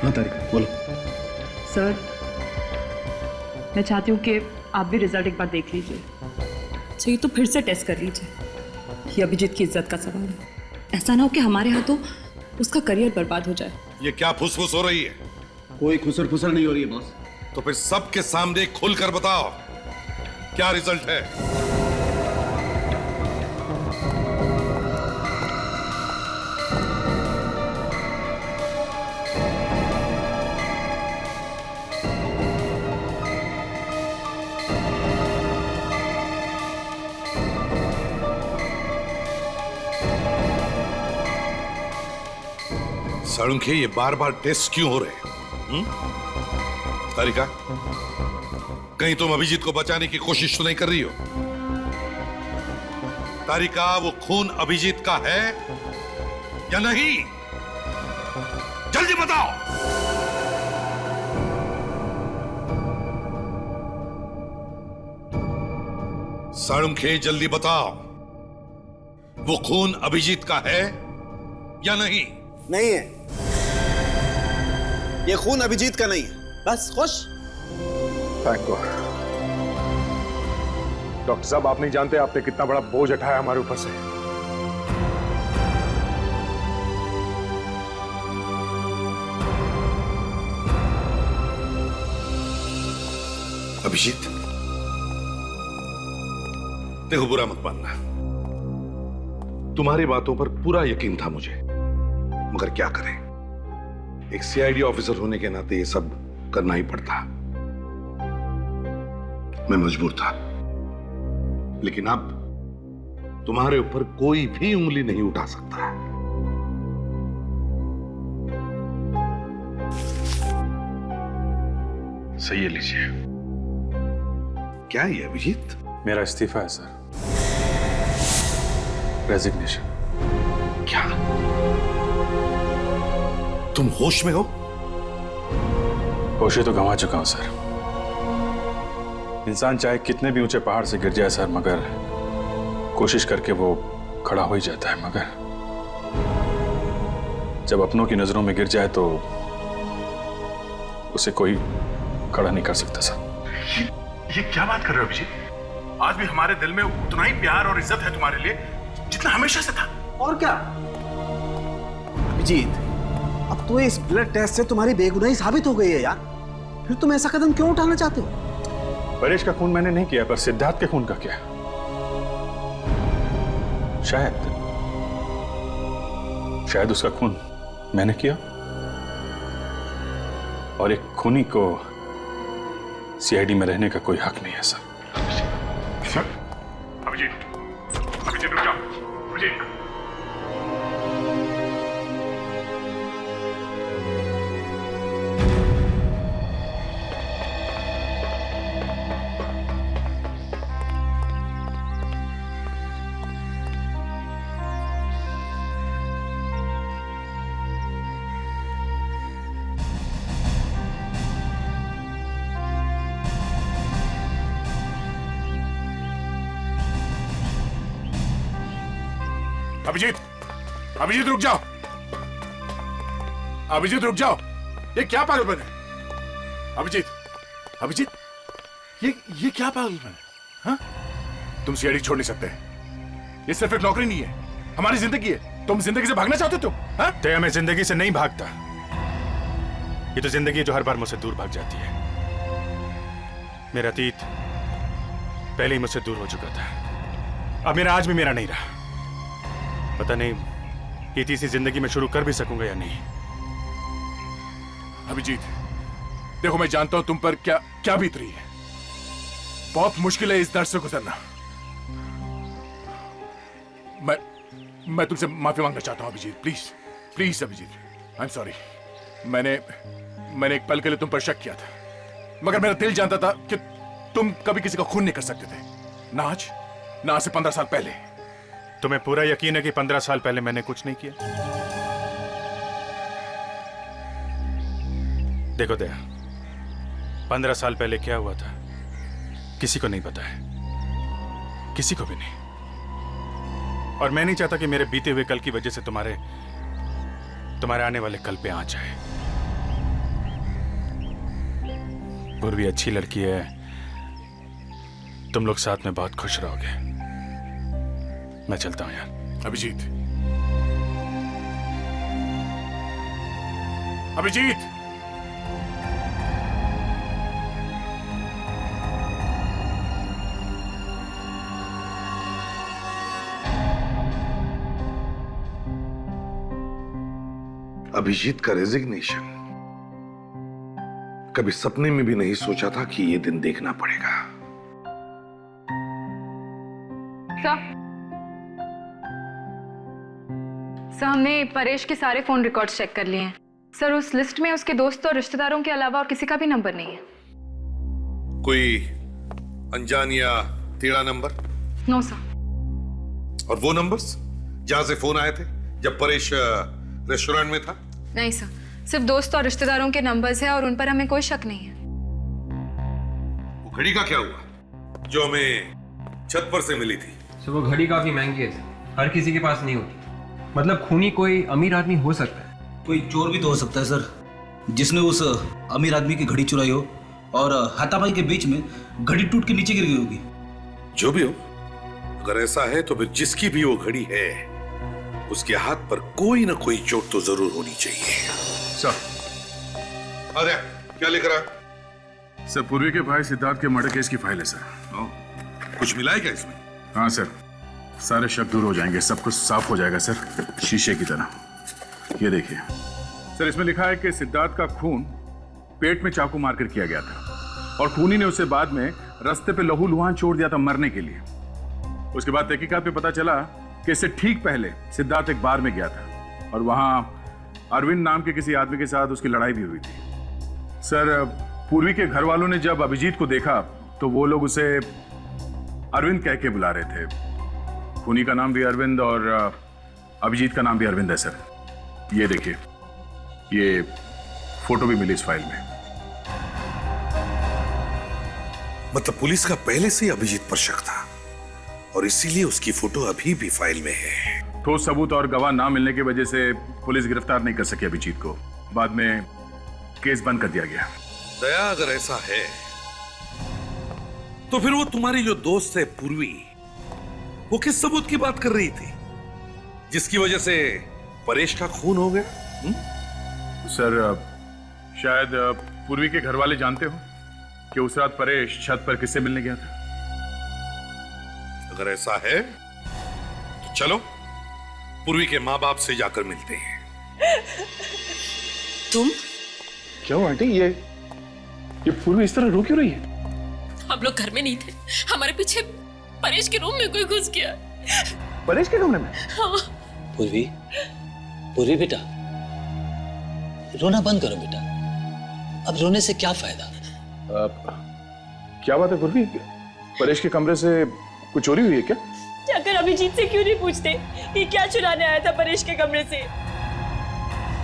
हाँ तारिका, बोलो।
सर, मैं चाहती हूँ कि आप भी रिजल्ट एक बार देख लीजिए। चाहिए तो फिर से टेस्ट कर लीजिए। ये अभिजीत की इज्जत का सवाल है। ऐसा ना हो कि हमारे हाथों उसका करियर बर्बाद हो जाए।
ये क्या फुसफुस हो रही है?
कोई खुसर फुसर नहीं हो रही है बॉस।
तो फिर सबके सामने खुलकर बताओ क्या रिजल्ट है? साळुंखे, ये बार बार टेस्ट क्यों हो रहे? तारिका, कहीं तुम अभिजीत को बचाने की कोशिश तो नहीं कर रही हो? तारिका, वो खून अभिजीत का है या नहीं? जल्दी बताओ। साळुंखे, जल्दी बताओ, वो खून अभिजीत का है या नहीं?
नहीं है, ये खून अभिजीत का नहीं है। बस खुश?
Thank God. डॉक्टर साहब, आप नहीं जानते आपने कितना बड़ा बोझ उठाया हमारे ऊपर से।
अभिजीत, देखो, बुरा मत मानना, तुम्हारी बातों पर पूरा यकीन था मुझे, मगर क्या करें, एक सीआईडी ऑफिसर होने के नाते ये सब करना ही पड़ता। मैं मजबूर था, लेकिन अब तुम्हारे ऊपर कोई भी उंगली नहीं उठा सकता। सही है, लीजिए। क्या है अभिजीत?
मेरा इस्तीफा है सर, रेजिग्नेशन।
क्या तुम होश में हो?
होश तो गंवा चुका हूं सर। इंसान चाहे कितने भी ऊंचे पहाड़ से गिर जाए सर, मगर कोशिश करके वो खड़ा हो ही जाता है, मगर जब अपनों की नजरों में गिर जाए तो उसे कोई खड़ा नहीं कर सकता सर।
ये क्या बात कर रहे हो अभिजीत? आज भी हमारे दिल में उतना ही प्यार और इज्जत है तुम्हारे लिए जितना हमेशा से था।
और क्या अभिजीत, अब तो इस ब्लड टेस्ट से तुम्हारी बेगुनाही साबित हो गई है यार, फिर तुम ऐसा कदम क्यों उठाना चाहते हो?
परेश का खून मैंने नहीं किया, पर सिद्धार्थ के खून का क्या? शायद उसका खून मैंने किया, और एक खूनी को सीआईडी में रहने का कोई हक नहीं है सर।
अभिजीत, अभिजीत रुक जाओ, अभिजीत। अभिजीत, अभिजीत रुक जाओ, अभिजीत रुक जाओ, ये क्या पागलपन है? अभिजीत, अभिजीत, ये क्या पागलपन है? हाँ? तुम सीआईडी छोड़ नहीं सकते। ये सिर्फ एक नौकरी नहीं है, हमारी जिंदगी है। तुम जिंदगी से भागना चाहते हो तुम? हाँ?
तो मैं जिंदगी से नहीं भागता, ये तो जिंदगी जो हर बार मुझसे दूर भाग जाती है। मेरा अतीत पहले ही मुझसे दूर हो चुका था, अब मेरा आज भी मेरा नहीं रहा। पता नहीं ये तीसरी जिंदगी में शुरू कर भी सकूंगा या नहीं।
अभिजीत, देखो मैं जानता हूं तुम पर क्या क्या बीत रही है। बहुत मुश्किल है इस दर्द से गुजरना। मैं तुमसे माफी मांगना चाहता हूं Abhijeet, please please Abhijeet, I am sorry. मैंने एक पल के लिए तुम पर शक किया था, मगर मेरा दिल जानता था कि तुम कभी किसी का खून नहीं कर सकते थे, ना आज से 15 साल पहले।
तुम्हें पूरा यकीन है कि 15 साल पहले मैंने कुछ नहीं किया? देखो दया, 15 साल पहले क्या हुआ था किसी को नहीं पता है, किसी को भी नहीं। और मैं नहीं चाहता कि मेरे बीते हुए कल की वजह से तुम्हारे आने वाले कल पे आंच आए। पूर्वी अच्छी लड़की है, तुम लोग साथ में बहुत खुश रहोगे। मैं चलता हूं यार।
अभिजीत, अभिजीत,
अभिजीत का रेजिग्नेशन, कभी सपने में भी नहीं सोचा था कि ये दिन देखना पड़ेगा।
सर, हमने परेश के सारे फोन रिकॉर्ड्स चेक कर लिए हैं। सर, उस लिस्ट में उसके दोस्तों और रिश्तेदारों के अलावा और किसी का भी नंबर नहीं है।
कोई अनजान या टेढ़ा नंबर?
No sir.
और वो नंबर्स जहां से फोन आए थे जब परेश रेस्टोरेंट में था?
नहीं सर, सिर्फ दोस्त और रिश्तेदारों के नंबर्स हैं और उन पर हमें कोई शक नहीं है।
वो घड़ी का क्या हुआ जो हमें छत पर से मिली थी?
सर, वो घड़ी काफी महंगी है, हर किसी के पास नहीं होती। मतलब खूनी कोई अमीर आदमी हो सकता है,
कोई चोर भी तो हो सकता है सर, जिसने उस अमीर आदमी की घड़ी चुराई हो और हाथापाई के बीच में घड़ी टूट के नीचे गिर गई होगी।
जो भी हो, अगर ऐसा है तो फिर जिसकी भी वो घड़ी है उसके हाथ पर कोई ना कोई चोट तो जरूर होनी चाहिए।
सर,
अरे क्या लिख रहा है?
सर, पूर्वी के भाई सिद्धार्थ के मर्डर केस की फाइल है सर।
कुछ मिला है क्या इसमें?
हाँ सर, सारे शक दूर हो जाएंगे, सब कुछ साफ हो जाएगा सर, शीशे की तरह। ये देखिए सर, इसमें लिखा है कि सिद्धार्थ का खून पेट में चाकू मारकर किया गया था और खूनी ने उसे बाद में रास्ते पे लहूलुहान छोड़ दिया था मरने के लिए। उसके बाद तहकीकात में पता चला कि इससे ठीक पहले सिद्धार्थ एक बार में गया था और वहां अरविंद नाम के किसी आदमी के साथ उसकी लड़ाई भी हुई थी। सर, पूर्वी के घर वालों ने जब अभिजीत को देखा तो वो लोग उसे अरविंद कह के बुला रहे थे। खूनी का नाम भी अरविंद और अभिजीत का नाम भी अरविंद है सर। ये देखिए, ये फोटो भी मिली इस फाइल में।
मतलब पुलिस का पहले से ही अभिजीत पर शक था और इसीलिए उसकी फोटो अभी भी फाइल में है।
ठोस सबूत और गवाह ना मिलने की वजह से पुलिस गिरफ्तार नहीं कर सकी अभिजीत को। बाद में केस बंद कर दिया गया।
दया, अगर ऐसा है तो फिर वो तुम्हारी जो दोस्त है पूर्वी, वो किस सबूत की बात कर रही थी जिसकी वजह से परेश का खून हो गया?
सर, शायद पूर्वी के घर वाले जानते हो कि उस रात परेश छत पर किससे मिलने गया था।
अगर ऐसा है तो चलो पूर्वी के माँ बाप से जाकर मिलते हैं।
तुम?
क्या हुआ आंटी? ये पूर्वी इस तरह रो क्यों रही है?
हम लोग घर में नहीं थे, हमारे पीछे परेश के रूम में कोई घुस गया।
परेश के कमरे में?
हाँ।
पूर्वी बेटा, रोना बंद करो बेटा, अब रोने से क्या फायदा?
क्या बात है पूर्वी? परेश के कमरे से कुछ चोरी हुई है क्या?
जाकर अभिजीत से क्यों नहीं पूछते कि क्या चुराने आया था परेश के कमरे से?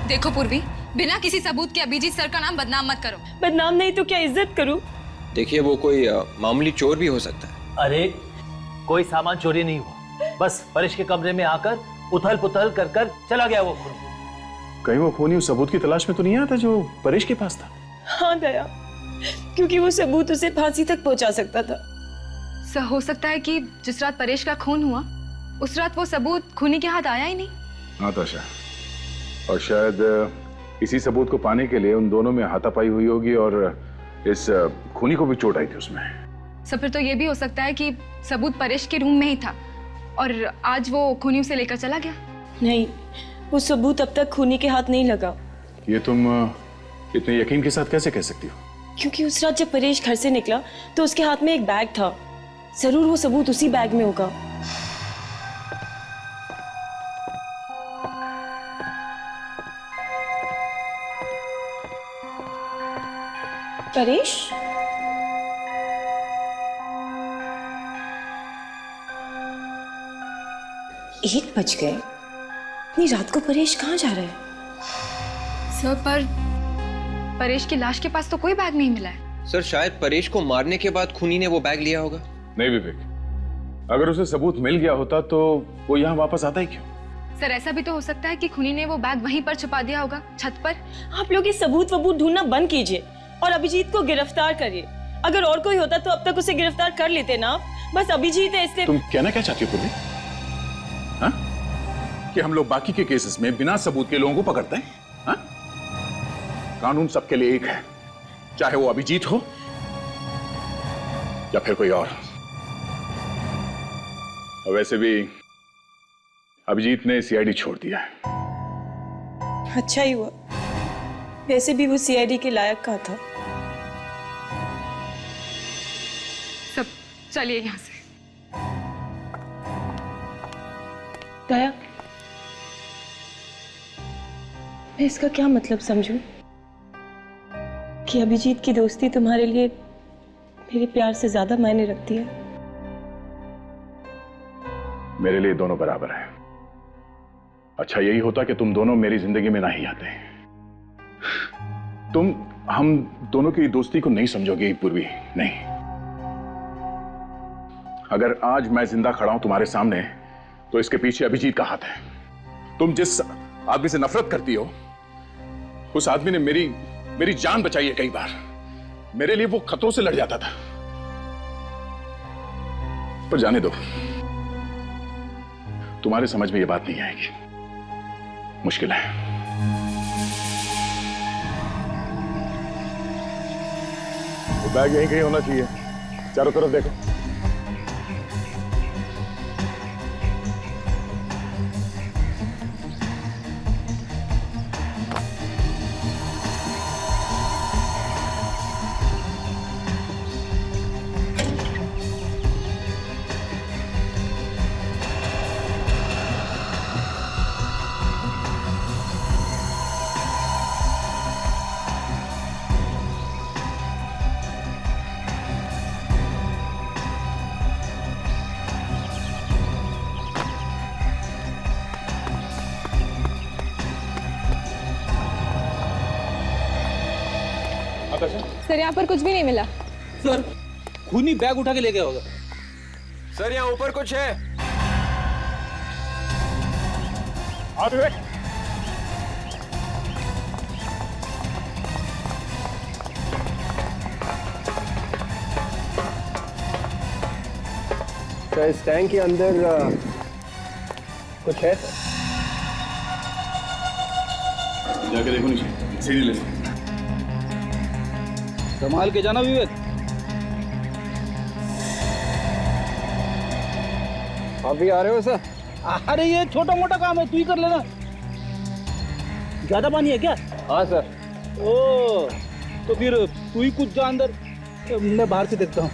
देखो पूर्वी, बिना किसी सबूत के अभिजीत सर का नाम बदनाम मत करो।
बदनाम नहीं तो क्या इज्जत करूं?
देखिए, वो कोई मामूली चोर भी हो सकता है।
अरे कोई सामान चोरी नहीं हुआ, बस परेश के कमरे में आकर उथल पुथल कर चला गया वो खूनी।
कहीं वो खूनी उस सबूत की तलाश में तो नहीं आया था जो परेश के पास था?
हाँ दया, क्योंकि वो सबूत उसे फांसी तक पहुंचा सकता था।
सर, हो सकता है कि जिस रात परेश का खून हुआ उस रात वो सबूत खूनी के हाथ आया ही नहीं।
हाँ ताशा, और शायद इसी सबूत को पाने के लिए उन दोनों में हाथापाई हुई होगी और इस खूनी को भी चोट आई थी उसमें।
सर, फिर तो ये भी हो सकता है कि सबूत परेश के रूम में ही था और आज वो खूनी उसे लेकर चला गया।
नहीं, वो सबूत अब तक खूनी के हाथ नहीं लगा।
ये तुम इतने यकीन के साथ कैसे कह सकती हो?
क्योंकि उस रात जब परेश घर से निकला तो उसके हाथ में एक बैग था, जरूर वो सबूत उसी बैग में होगा। परेश? 1 बज गए, इतनी रात को परेश कहाँ जा रहा है?
सर, पर परेश की लाश के पास तो कोई बैग नहीं मिला है।
सर, शायद परेश को मारने के बाद खूनी ने वो बैग लिया होगा।
नहीं विवेक, अगर उसे सबूत मिल गया होता तो वो यहाँ वापस आता ही क्यों?
सर, ऐसा भी तो हो सकता है कि खूनी ने वो बैग वहीं पर छुपा दिया होगा, छत पर।
आप लोग ये सबूत वबूत ढूंढना बंद कीजिए और अभिजीत को गिरफ्तार करिए। अगर और कोई होता तो अब तक उसे गिरफ्तार कर लेते ना। बस अभिजीत है इसलिए।
तुम कहना क्या चाहती हो पूर्वी? हाँ? कि हम लोग बाकी के केसेस में बिना सबूत के लोगों को पकड़ते हैं? हाँ? कानून सबके लिए एक है, चाहे वो अभिजीत हो या फिर कोई और वैसे भी अभिजीत ने सीआईडी छोड़ दिया है।
अच्छा ही हुआ, वैसे भी वो सीआईडी के लायक का था।
सब चलिए यहाँ से।
दया, मैं इसका क्या मतलब समझूं कि अभिजीत की दोस्ती तुम्हारे लिए मेरे प्यार से ज्यादा मायने रखती है?
मेरे लिए दोनों बराबर हैं। अच्छा यही होता कि तुम दोनों मेरी जिंदगी में ना ही आते। तुम हम दोनों की दोस्ती को नहीं समझोगे पूर्वी, नहीं। अगर आज मैं जिंदा खड़ा हूं तुम्हारे सामने तो इसके पीछे अभिजीत का हाथ है। तुम जिस आदमी से नफरत करती हो उस आदमी ने मेरी जान बचाई है कई बार। मेरे लिए वो खतरों से लड़ जाता था। पर जाने दो, तुम्हारे समझ में ये बात नहीं आएगी, मुश्किल है। वो बैग यहीं कहीं होना चाहिए, चारों तरफ देखो।
सर यहाँ पर कुछ भी नहीं मिला।
सर खूनी बैग उठा के ले गया होगा।
सर यहाँ ऊपर कुछ है। सर इस टैंक के अंदर कुछ है।
जाके देखो नीचे, सीढ़ी ले।
संभाल के जाना विवेक।
आप भी आ रहे हो सर?
अरे ये छोटा मोटा काम है, तू ही कर लेना। ज्यादा पानी है क्या?
हाँ सर।
ओ तो फिर तू ही कूद जा अंदर, मैं बाहर से देखता हूँ।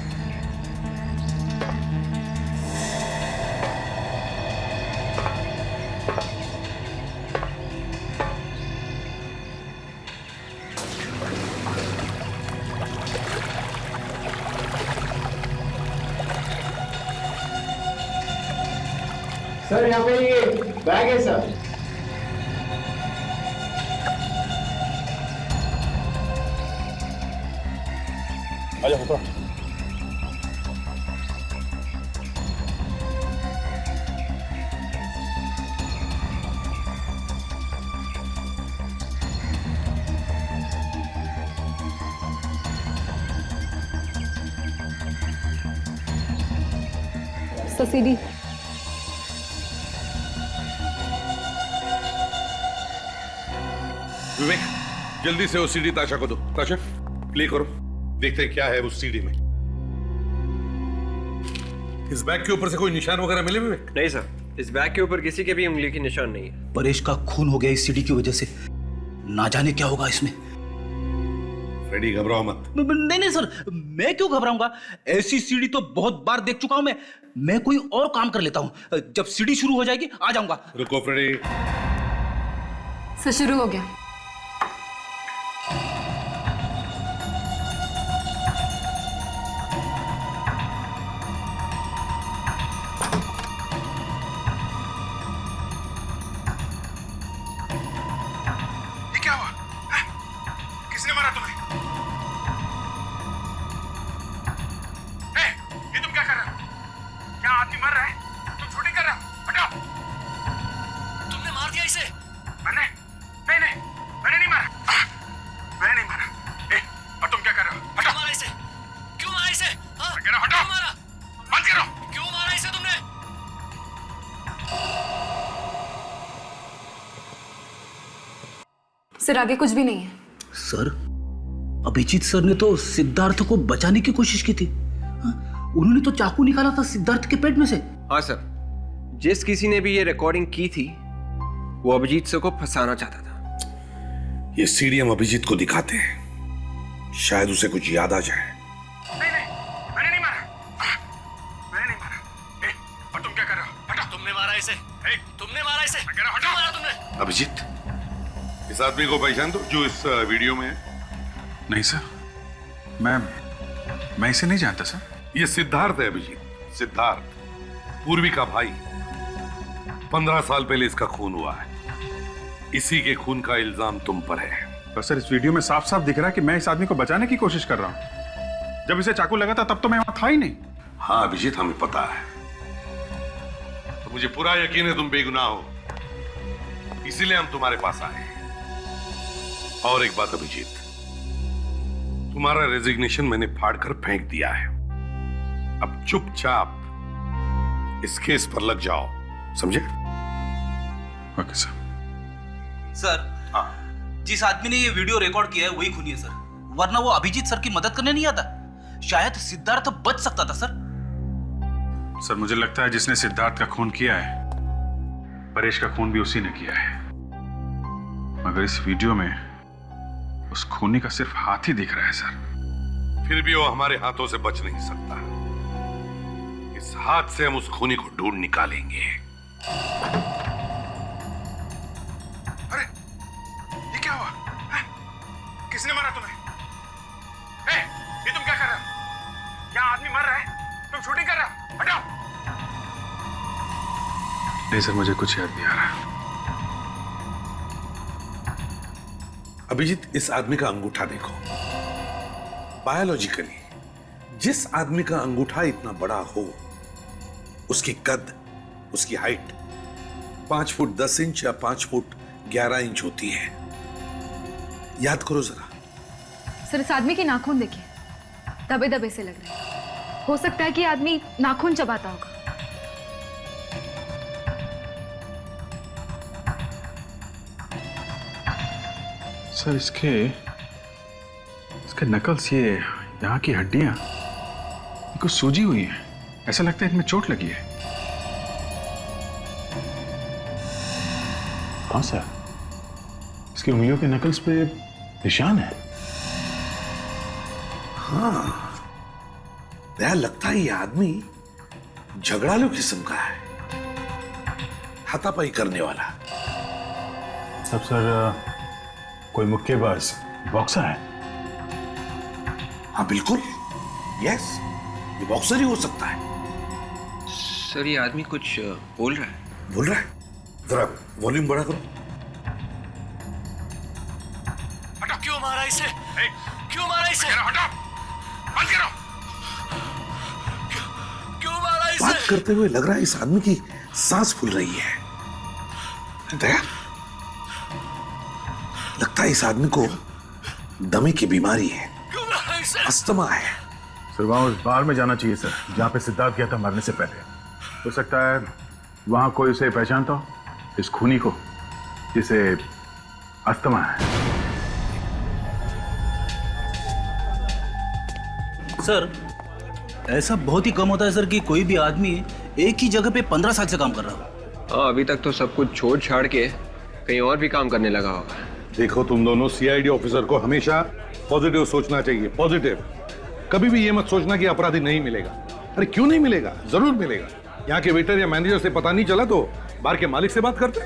सर यहाँ पे ये बैग है सर।
आजा ऊपर।
सीडी
विवेक जल्दी से उस सीडी ताशा को दो। ताशा प्ले करो, देखते हैं क्या है उस सीडी में। इस बैग के ऊपर से कोई निशान वगैरह मिले विवेक?
नहीं सर, इस बैग के ऊपर किसी के भी उंगली की निशान नहीं है।
परेश का खून हो गया इस सीढ़ी की वजह से, ना जाने क्या होगा इसमें।
फ्रेडी घबराओ मत।
नहीं नहीं सर, मैं क्यों घबराऊंगा? ऐसी सीढ़ी तो बहुत बार देख चुका हूं मैं कोई और काम कर लेता हूं। जब सीढ़ी शुरू हो जाएगी आ जाऊंगा।
रुको फ्रेडी।
सर शुरू हो गया।
ये क्या हुआ? किसने मारा तुम्हें? ये तुम क्या कर रहे हो? क्या आदमी मर रहा है? तुम शूटिंग कर रहे हो? हटाओ।
तुमने मार दिया इसे?
मैंने नहीं मारा। मैंने नहीं मारा। और तुम क्या कर रहे हो? हटाओ।
मारा इसे? क्यों मारा इसे? हाँ?
मैं कह रहा हूं, हटाओ।
क्यों मारा?
बंद करो।
क्यों मारा इसे तुमने?
सर आगे कुछ भी नहीं है।
सर अभिजीत सर ने तो सिद्धार्थ को बचाने की कोशिश की थी। हाँ? उन्होंने तो चाकू निकाला था सिद्धार्थ के पेट में से।
हाँ सर, जिस किसी ने भी ये रिकॉर्डिंग की थी वो अभिजीत सर को फंसाना चाहता था।
ये सीडी हम अभिजीत को दिखाते हैं, शायद उसे कुछ याद आ जाए।
मैंने नहीं मारा। मैंने नहीं मारा। और तुम क्या कर रहे हो? हटाओ।
तुमने मारा इसे? तुमने मारा इसे?
मैं कह रहा हूं,
क्यों
हटाओ।
मारा तुमने?
अभिजीत, इस आदमी को पहचान दो जो इस वीडियो में है।
नहीं सर, मैं इसे नहीं जानता सर।
ये सिद्धार्थ है अभिजीत, सिद्धार्थ, पूर्वी का भाई। 15 साल पहले इसका खून हुआ है, इसी के खून का इल्जाम तुम पर है।
तो सर इस वीडियो में साफ साफ दिख रहा है कि मैं इस आदमी को बचाने की कोशिश कर रहा हूं। जब इसे चाकू लगा था तब तो मैं वहां था ही नहीं।
हाँ अभिजीत, हमें पता है। तो मुझे पूरा यकीन है तुम बेगुनाह हो, इसीलिए हम तुम्हारे पास आए हैं। और एक बात अभिजीत, तुम्हारा रेजिग्नेशन मैंने फाड़कर फेंक दिया है। अब चुपचाप इस केस पर लग जाओ, समझे?
Okay sir.
सर जिस आदमी ने ये वीडियो रिकॉर्ड किया है वही खूनी है सर, वरना वो अभिजीत सर की मदद करने नहीं आता। शायद सिद्धार्थ बच सकता था सर।
सर मुझे लगता है जिसने सिद्धार्थ का खून किया है, परेश का खून भी उसी ने किया है। मगर इस वीडियो में उस खूनी का सिर्फ हाथ ही दिख रहा है सर।
फिर भी वो हमारे हाथों से बच नहीं सकता। इस हाथ से हम उस खूनी को ढूंढ निकालेंगे।
अरे ये क्या हुआ? किसने मारा तुम्हें? ये तुम क्या कर रहे हो? क्या आदमी मर रहा है? तुम शूटिंग कर रहे हो? हटाओ।
नहीं सर, मुझे कुछ याद नहीं आ रहा।
अभिजीत, इस आदमी का अंगूठा देखो। बायोलॉजिकली जिस आदमी का अंगूठा इतना बड़ा हो, उसकी कद, उसकी हाइट 5 फुट 10 इंच या 5 फुट 11 इंच होती है। याद करो जरा।
सर, इस आदमी के नाखून देखिए, दबे दबे से लग रहे हैं। हो सकता है कि आदमी नाखून चबाता होगा।
सर, इसके नकल्स, ये यहाँ की हड्डियां कुछ सूजी हुई हैं। ऐसा लगता है इनमें चोट लगी है। हाँ सर, इसकी उंगलियों के नकल्स पे निशान है।
हाँ, यार लगता है ये आदमी झगड़ालू किस्म का है, हाथापाई करने वाला।
सब सर, कोई मुक्केबाज, बॉक्सर है?
हाँ बिल्कुल, यस, ये बॉक्सर ही हो सकता है।
सर, ये आदमी कुछ बोल रहा है।
बोल रहा है? जरा वॉल्यूम बड़ा करो।
हटो, क्यों मारा इसे? क्यों मारा इसे? हटो, बंद करो। क्यों मारा इसे?
बात करते हुए लग रहा है इस आदमी की सांस फूल रही है। दया, लगता है इस आदमी को दमे की बीमारी है, अस्थमा है।
सर, वहां उस बार में जाना चाहिए सर, जहाँ पे सिद्धार्थ गया था मरने से पहले। हो सकता है वहां कोई उसे पहचानता हो, इस खूनी को जिसे अस्थमा है।
सर, ऐसा बहुत ही कम होता है सर कि कोई भी आदमी एक ही जगह पे 15 साल से काम कर रहा हो।
हाँ, अभी तक तो सब कुछ छोड़ छाड़ के कहीं और भी काम करने लगा होगा।
देखो, तुम दोनों सीआईडी ऑफिसर को हमेशा पॉजिटिव सोचना चाहिए, पॉजिटिव। कभी भी ये मत सोचना कि अपराधी नहीं मिलेगा। अरे क्यों नहीं मिलेगा, जरूर मिलेगा। यहाँ के वेटर या मैनेजर से पता नहीं चला तो बार के मालिक से बात करते।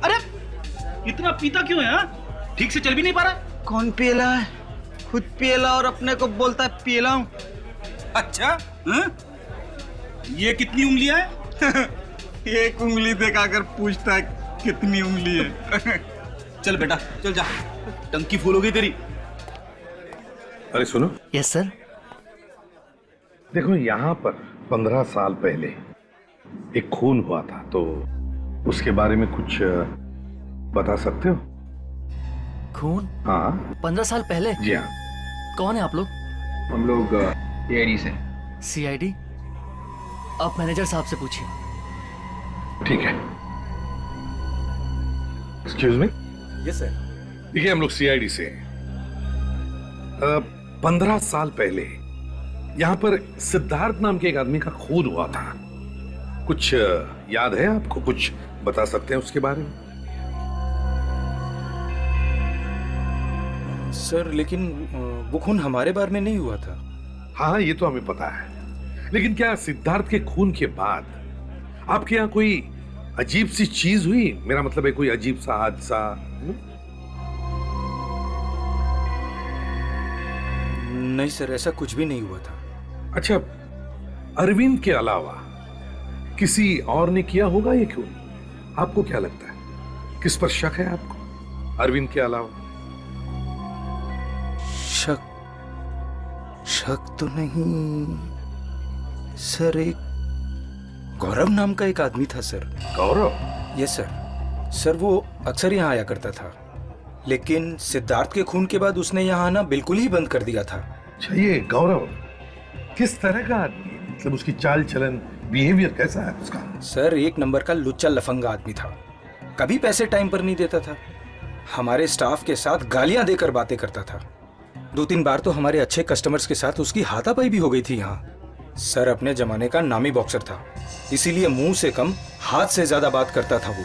अरे इतना पीता क्यों है? हाँ? ठीक से चल भी नहीं पा रहा।
कौन पियला है? खुद पियला और अपने को बोलता है पियला हूं।
अच्छा, ये कितनी उंगलियां हैं?
एक उंगली दिखाकर पूछता है कितनी उंगली है।
चल बेटा, चल जा, टंकी फुल हो गई तेरी।
अरे सुनो।
Yes sir.
देखो, यहाँ पर 15 साल पहले एक खून हुआ था, तो उसके बारे में कुछ बता सकते हो?
खून?
हाँ।
15 साल पहले?
जी हाँ।
कौन है आप लोग?
हम लोग सीआईडी से।
सीआईडी? आप मैनेजर साहब से पूछिए।
ठीक है। Excuse me.
Yes sir.
देखिए, हम लोग सीआईडी से 15 साल पहले यहाँ पर सिद्धार्थ नाम के एक आदमी का खून हुआ था। कुछ याद है आपको? कुछ बता सकते हैं उसके बारे में?
सर, लेकिन वो खून हमारे बारे में नहीं हुआ था।
हाँ, ये तो हमें पता है, लेकिन क्या सिद्धार्थ के खून के बाद आपके यहाँ कोई अजीब सी चीज हुई? मेरा मतलब है कोई अजीब सा हादसा?
नहीं सर, ऐसा कुछ भी नहीं हुआ था।
अच्छा, अरविंद के अलावा किसी और ने किया होगा ये खून? आपको क्या लगता है, किस पर शक है आपको अरविंद के अलावा?
शक तो नहीं सर। एक गौरव नाम का एक आदमी था sir.
Gaurav?
Yes sir. Sir, वो अक्सर यहाँ आया करता था, लेकिन सिद्धार्थ के खून के बाद उसने यहाँ आना बिल्कुल ही बंद कर दिया था।
अच्छा, ये गौरव किस तरह का आदमी है? मतलब उसकी चाल चलन, बिहेवियर कैसा है उसका?
सर, एक नंबर का लुच्चा लफंगा आदमी था। कभी पैसे टाइम पर नहीं देता था, हमारे स्टाफ के साथ गालियां देकर बातें करता था। 2-3 बार तो हमारे अच्छे कस्टमर्स के साथ उसकी हाथापाई भी हो गई थी यहाँ। सर, अपने जमाने का नामी बॉक्सर था, इसीलिए मुंह से कम हाथ से ज्यादा बात करता था। वो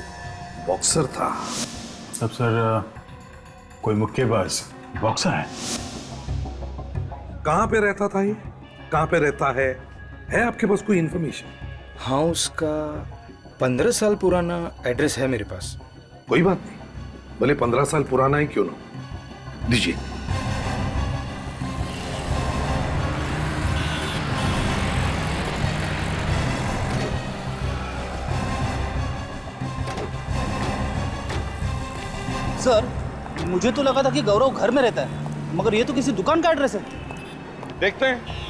बॉक्सर था?
सब सर, कोई मुक्केबाज, बॉक्सर है?
कहाँ पे रहता था ये? कहाँ पे रहता है आपके पास कोई इंफॉर्मेशन?
हाँ, उसका 15 साल पुराना एड्रेस है मेरे पास।
कोई बात नहीं, भले 15 साल पुराना ही क्यों ना, दीजिए।
सर, मुझे तो लगा था कि गौरव घर में रहता है, मगर ये तो किसी दुकान का एड्रेस है।
देखते हैं।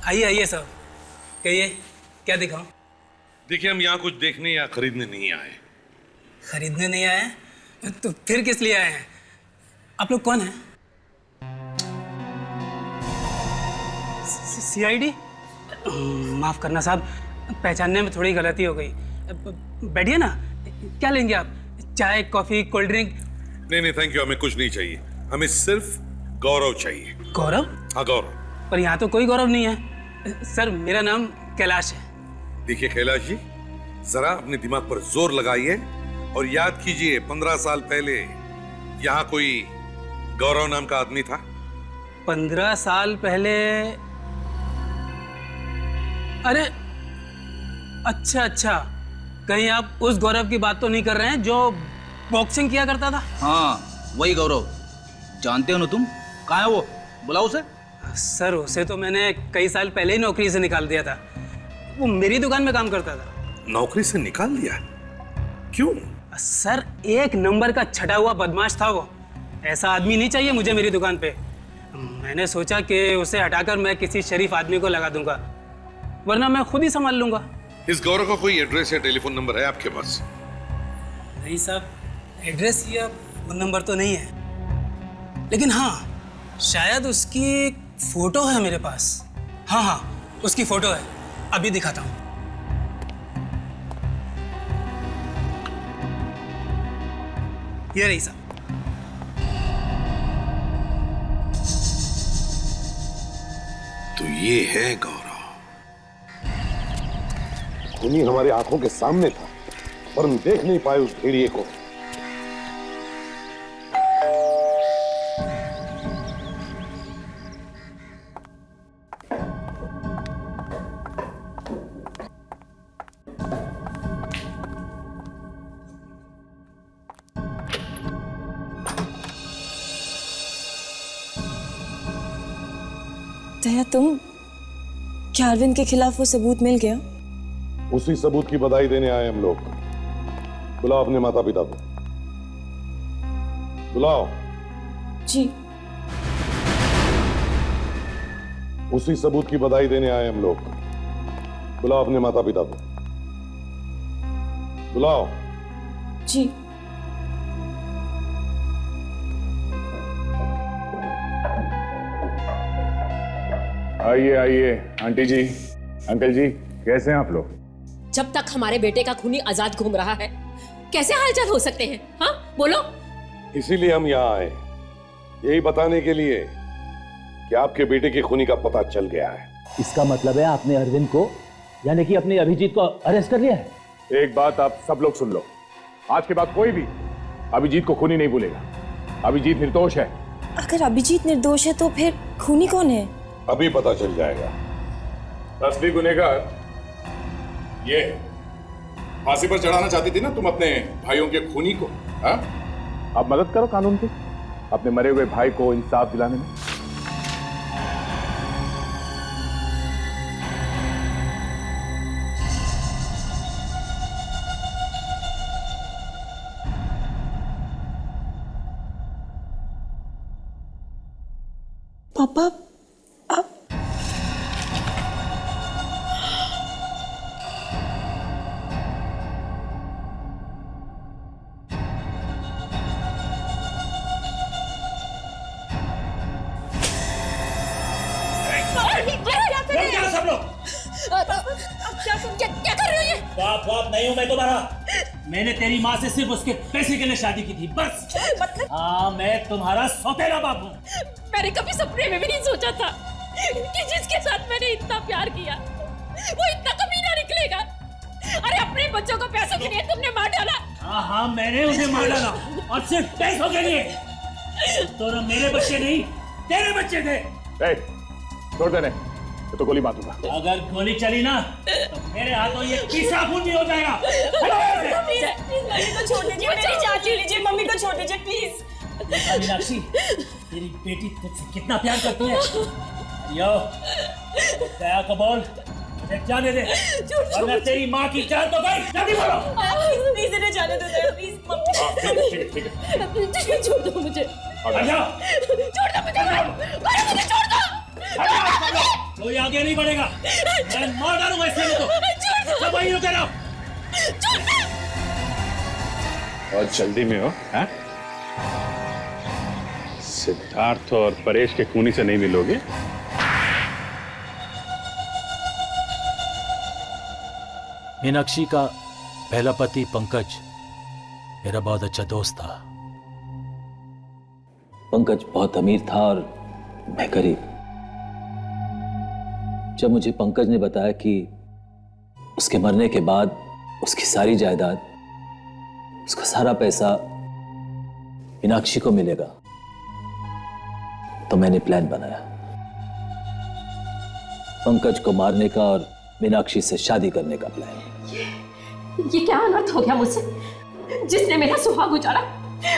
आइए आइए साहब, कहिए क्या दिखाऊं?
देखिए, हम यहाँ कुछ देखने या खरीदने नहीं आए।
खरीदने नहीं आए हैं? तो फिर किस लिए आए हैं? आप लोग कौन हैं? सीआईडी? माफ करना साहब, पहचानने में थोड़ी गलती हो गई। बैठिए ना, क्या लेंगे आप? चाय, कॉफी, कोल्ड ड्रिंक?
नहीं थैंक यू, हमें कुछ नहीं चाहिए। हमें सिर्फ गौरव चाहिए।
गौरव?
हाँ, गौरव।
पर यहाँ तो कोई गौरव नहीं है। सर, मेरा नाम कैलाश है।
देखिए कैलाश जी, जरा अपने दिमाग पर जोर लगाइए और याद कीजिए 15 साल पहले यहाँ कोई गौरव नाम का आदमी था।
15 साल पहले? अरे अच्छा, कहीं आप उस गौरव की बात तो नहीं कर रहे हैं जो बॉक्सिंग किया करता था?
हाँ, वही गौरव। जानते हो ना तुम? कहाँ है वो? बुलाओ उसे।
सर, उसे तो मैंने कई साल पहले ही नौकरी से निकाल दिया था। वो मेरी दुकान में काम करता था।
नौकरी से निकाल दिया? क्यों?
सर, एक नंबर का छटा हुआ बदमाश था वो। ऐसा आदमी नहीं चाहिए मुझे मेरी दुकान पे। मैंने सोचा कि उसे हटाकर मैं किसी शरीफ आदमी को लगा दूंगा, वरना मैं खुद ही संभाल लूंगा।
इस गौरव का कोई एड्रेस या टेलीफोन नंबर है आपके पास?
नहीं साहब, एड्रेस या फोन नंबर तो नहीं है, लेकिन हाँ, शायद उसकी फोटो है मेरे पास। हाँ, उसकी फोटो है, अभी दिखाता हूँ। ये रही साहब।
तो ये है गौरव।
खूनी हमारे आंखों के सामने था, पर हम देख नहीं पाए उस भेड़िए को।
दया, तुम क्या अरविंद के खिलाफ वो सबूत मिल गया?
उसी सबूत की बधाई देने आए हम लोग। बुलाओ अपने माता पिता को, बुलाओ।
जी।
उसी सबूत की बधाई देने आए हम लोग। बुलाओ अपने माता पिता को, बुलाओ।
जी।
आइए आइए, आंटी जी, अंकल जी, कैसे हैं आप लोग?
जब तक हमारे बेटे का खूनी आजाद घूम रहा है, कैसे हालचाल हो सकते हैं? हाँ, बोलो।
इसीलिए हम यहाँ आए, यही बताने के लिए कि आपके बेटे के खूनी का पता चल गया है।
इसका मतलब है आपने अरविंद को, यानी कि अपने अभिजीत को अरेस्ट कर लिया है?
एक बात आप सब लोग सुन लो, आज के बाद कोई भी अभिजीत को खूनी नहीं भूलेगा। अभिजीत निर्दोष है।
अगर अभिजीत निर्दोष है तो फिर खूनी कौन है?
अभी पता चल जाएगा।
असली गुनहगार ये है। फांसी पर चढ़ाना चाहती थी ना तुम अपने भाइयों के खूनी को, हाँ? अब मदद करो कानून की, अपने मरे हुए भाई को इंसाफ दिलाने में।
पापा,
क्या कर रहे हो ये?
बाप नहीं हूँ मैं तुम्हारा। मैंने तेरी माँ से सिर्फ उसके पैसे के लिए शादी की थी, बस।
मतलब?
हाँ, मैं तुम्हारा सौतेला बाप हूँ।
मैंने कभी सपने में भी नहीं सोचा था कि जिसके साथ मैंने इतना प्यार किया वो इतना कमीना निकलेगा। अरे अपने बच्चों को पैसों के लिए तुमने मार डाला।
हाँ, मैंने उन्हें मार डाला, और सिर्फ पैसों के लिए। तो ना मेरे बच्चे नहीं, तेरे बच्चे थे।
छोड़ देने, तो गोली मारूंगा।
अगर गोली चली ना तो मेरे हाथों ये पीसा खून भी हो जाएगा।
प्लीज मम्मी को छोड़ दीजिए, मेरी चाची लीजिए, मम्मी को छोड़ दीजिए प्लीज।
मीनाक्षी, तेरी बेटी तुझसे कितना प्यार करती है? यो, दया को बोल, मुझे जाने दे वरना तेरी माँ की जान तो गई। जल्दी बोलो।
प्लीज इन्हें जाने दो दया, प्लीज मम्मी। छोड़ दो मुझे।
अच्छा
छोड़ दो मुझे, छोड़ दो।
कोई आगे नहीं बढ़ेगा, मैं मार डालूंगा इसलिए तो। सब वहीं रुके रहो।
और जल्दी में हो, हाँ? सिद्धार्थ और परेश के खूनी से नहीं मिलोगे?
मीनाक्षी का पहला पति पंकज मेरा बहुत अच्छा दोस्त था।
पंकज बहुत अमीर था और मैं गरीब। जब मुझे पंकज ने बताया कि उसके मरने के बाद उसकी सारी जायदाद, उसका सारा पैसा मीनाक्षी को मिलेगा, तो मैंने प्लान बनाया पंकज को मारने का और मीनाक्षी से शादी करने का प्लान।
ये क्या अनर्थ हो गया मुझसे? जिसने मेरा सुहाग उजाड़ा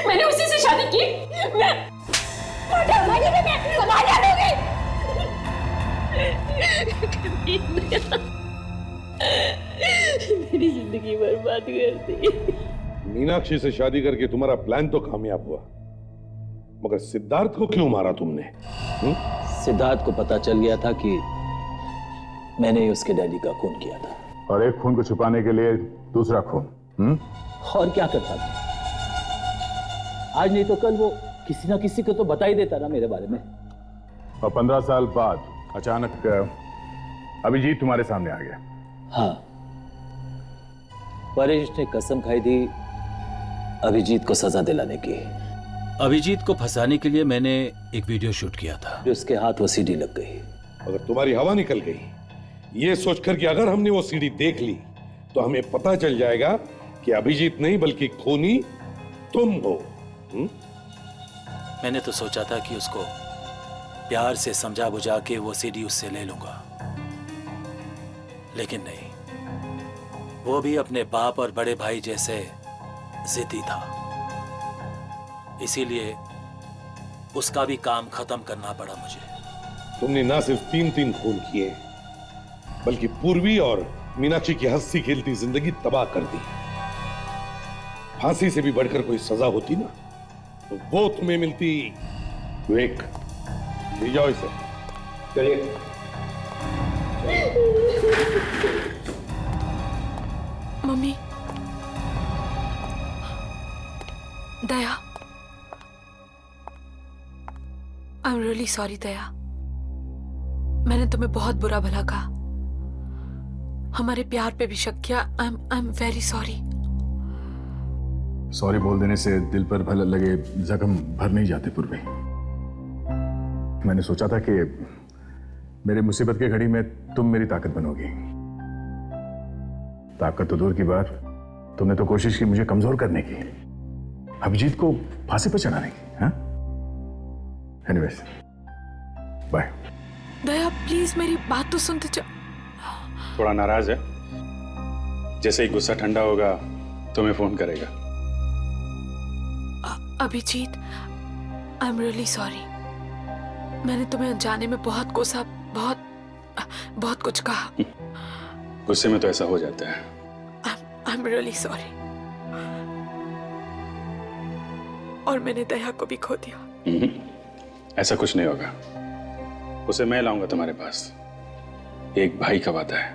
मैंने उसी से शादी की। मैं मेरी जिंदगी बर्बाद कर दी।
मीनाक्षी से शादी करके तुम्हारा प्लान तो कामयाब हुआ, मगर सिद्धार्थ को क्यों मारा तुमने?
सिद्धार्थ को पता चल गया था कि मैंने ही उसके डैडी का खून किया था।
और एक खून को छुपाने के लिए दूसरा खून।
और क्या करता था? आज नहीं तो कल वो किसी ना किसी को तो बता ही देता ना मेरे बारे में।
और 15 साल बाद अचानक अभिजीत तुम्हारे सामने आ गया।
हाँ, परेश ने कसम खाई थी अभिजीत को सजा दिलाने की।
अभिजीत को फंसाने के लिए मैंने एक वीडियो शूट किया था।
उसके हाथ वो सीडी लग गई।
अगर तुम्हारी हवा निकल गई ये सोचकर कि अगर हमने वो सीडी देख ली तो हमें पता चल जाएगा कि अभिजीत नहीं बल्कि खूनी तुम हो।
मैंने तो सोचा था कि उसको प्यार से समझा बुझा के वो सीडी उससे ले लूंगा, लेकिन नहीं, वो भी अपने बाप और बड़े भाई जैसे जिद्दी था। इसीलिए उसका भी काम खत्म करना पड़ा मुझे।
तुमने ना सिर्फ 3 खून किए बल्कि पूर्वी और मीनाक्षी की हंसी खेलती जिंदगी तबाह कर दी। फांसी से भी बढ़कर कोई सजा होती ना तो वो तुम्हें मिलती। विवेक, ले जाओ इसे।
चलिए।
Mummy, Daya, I am really sorry Daya. मैंने तुम्हें बहुत बुरा भला कहा, हमारे प्यार पे भी शक किया। I am very sorry.
Sorry बोल देने से दिल पर भले लगे जख्म भर नहीं जाते पूर्वी। मैंने सोचा था कि मेरे मुसीबत की घड़ी में तुम मेरी ताकत बनोगी। ताकत तो दूर की बात, तुमने तो कोशिश की मुझे कमजोर करने की, अभिजीत को फांसी पर चढ़ाने की। हाँ, एनीवेज, बाय।
दया प्लीज मेरी बात तो सुनते
थोड़ा नाराज है, जैसे ही गुस्सा ठंडा होगा तुम्हें फोन करेगा।
Abhijeet, I am really sorry. मैंने तुम्हें अनजाने में बहुत कोसा, बहुत कुछ कहा।
गुस्से में तो ऐसा हो जाता है।
आई एम रियली सॉरी। और मैंने दया को भी खो दिया।
ऐसा कुछ नहीं होगा, उसे मैं लाऊंगा तुम्हारे पास। एक भाई का वादा है।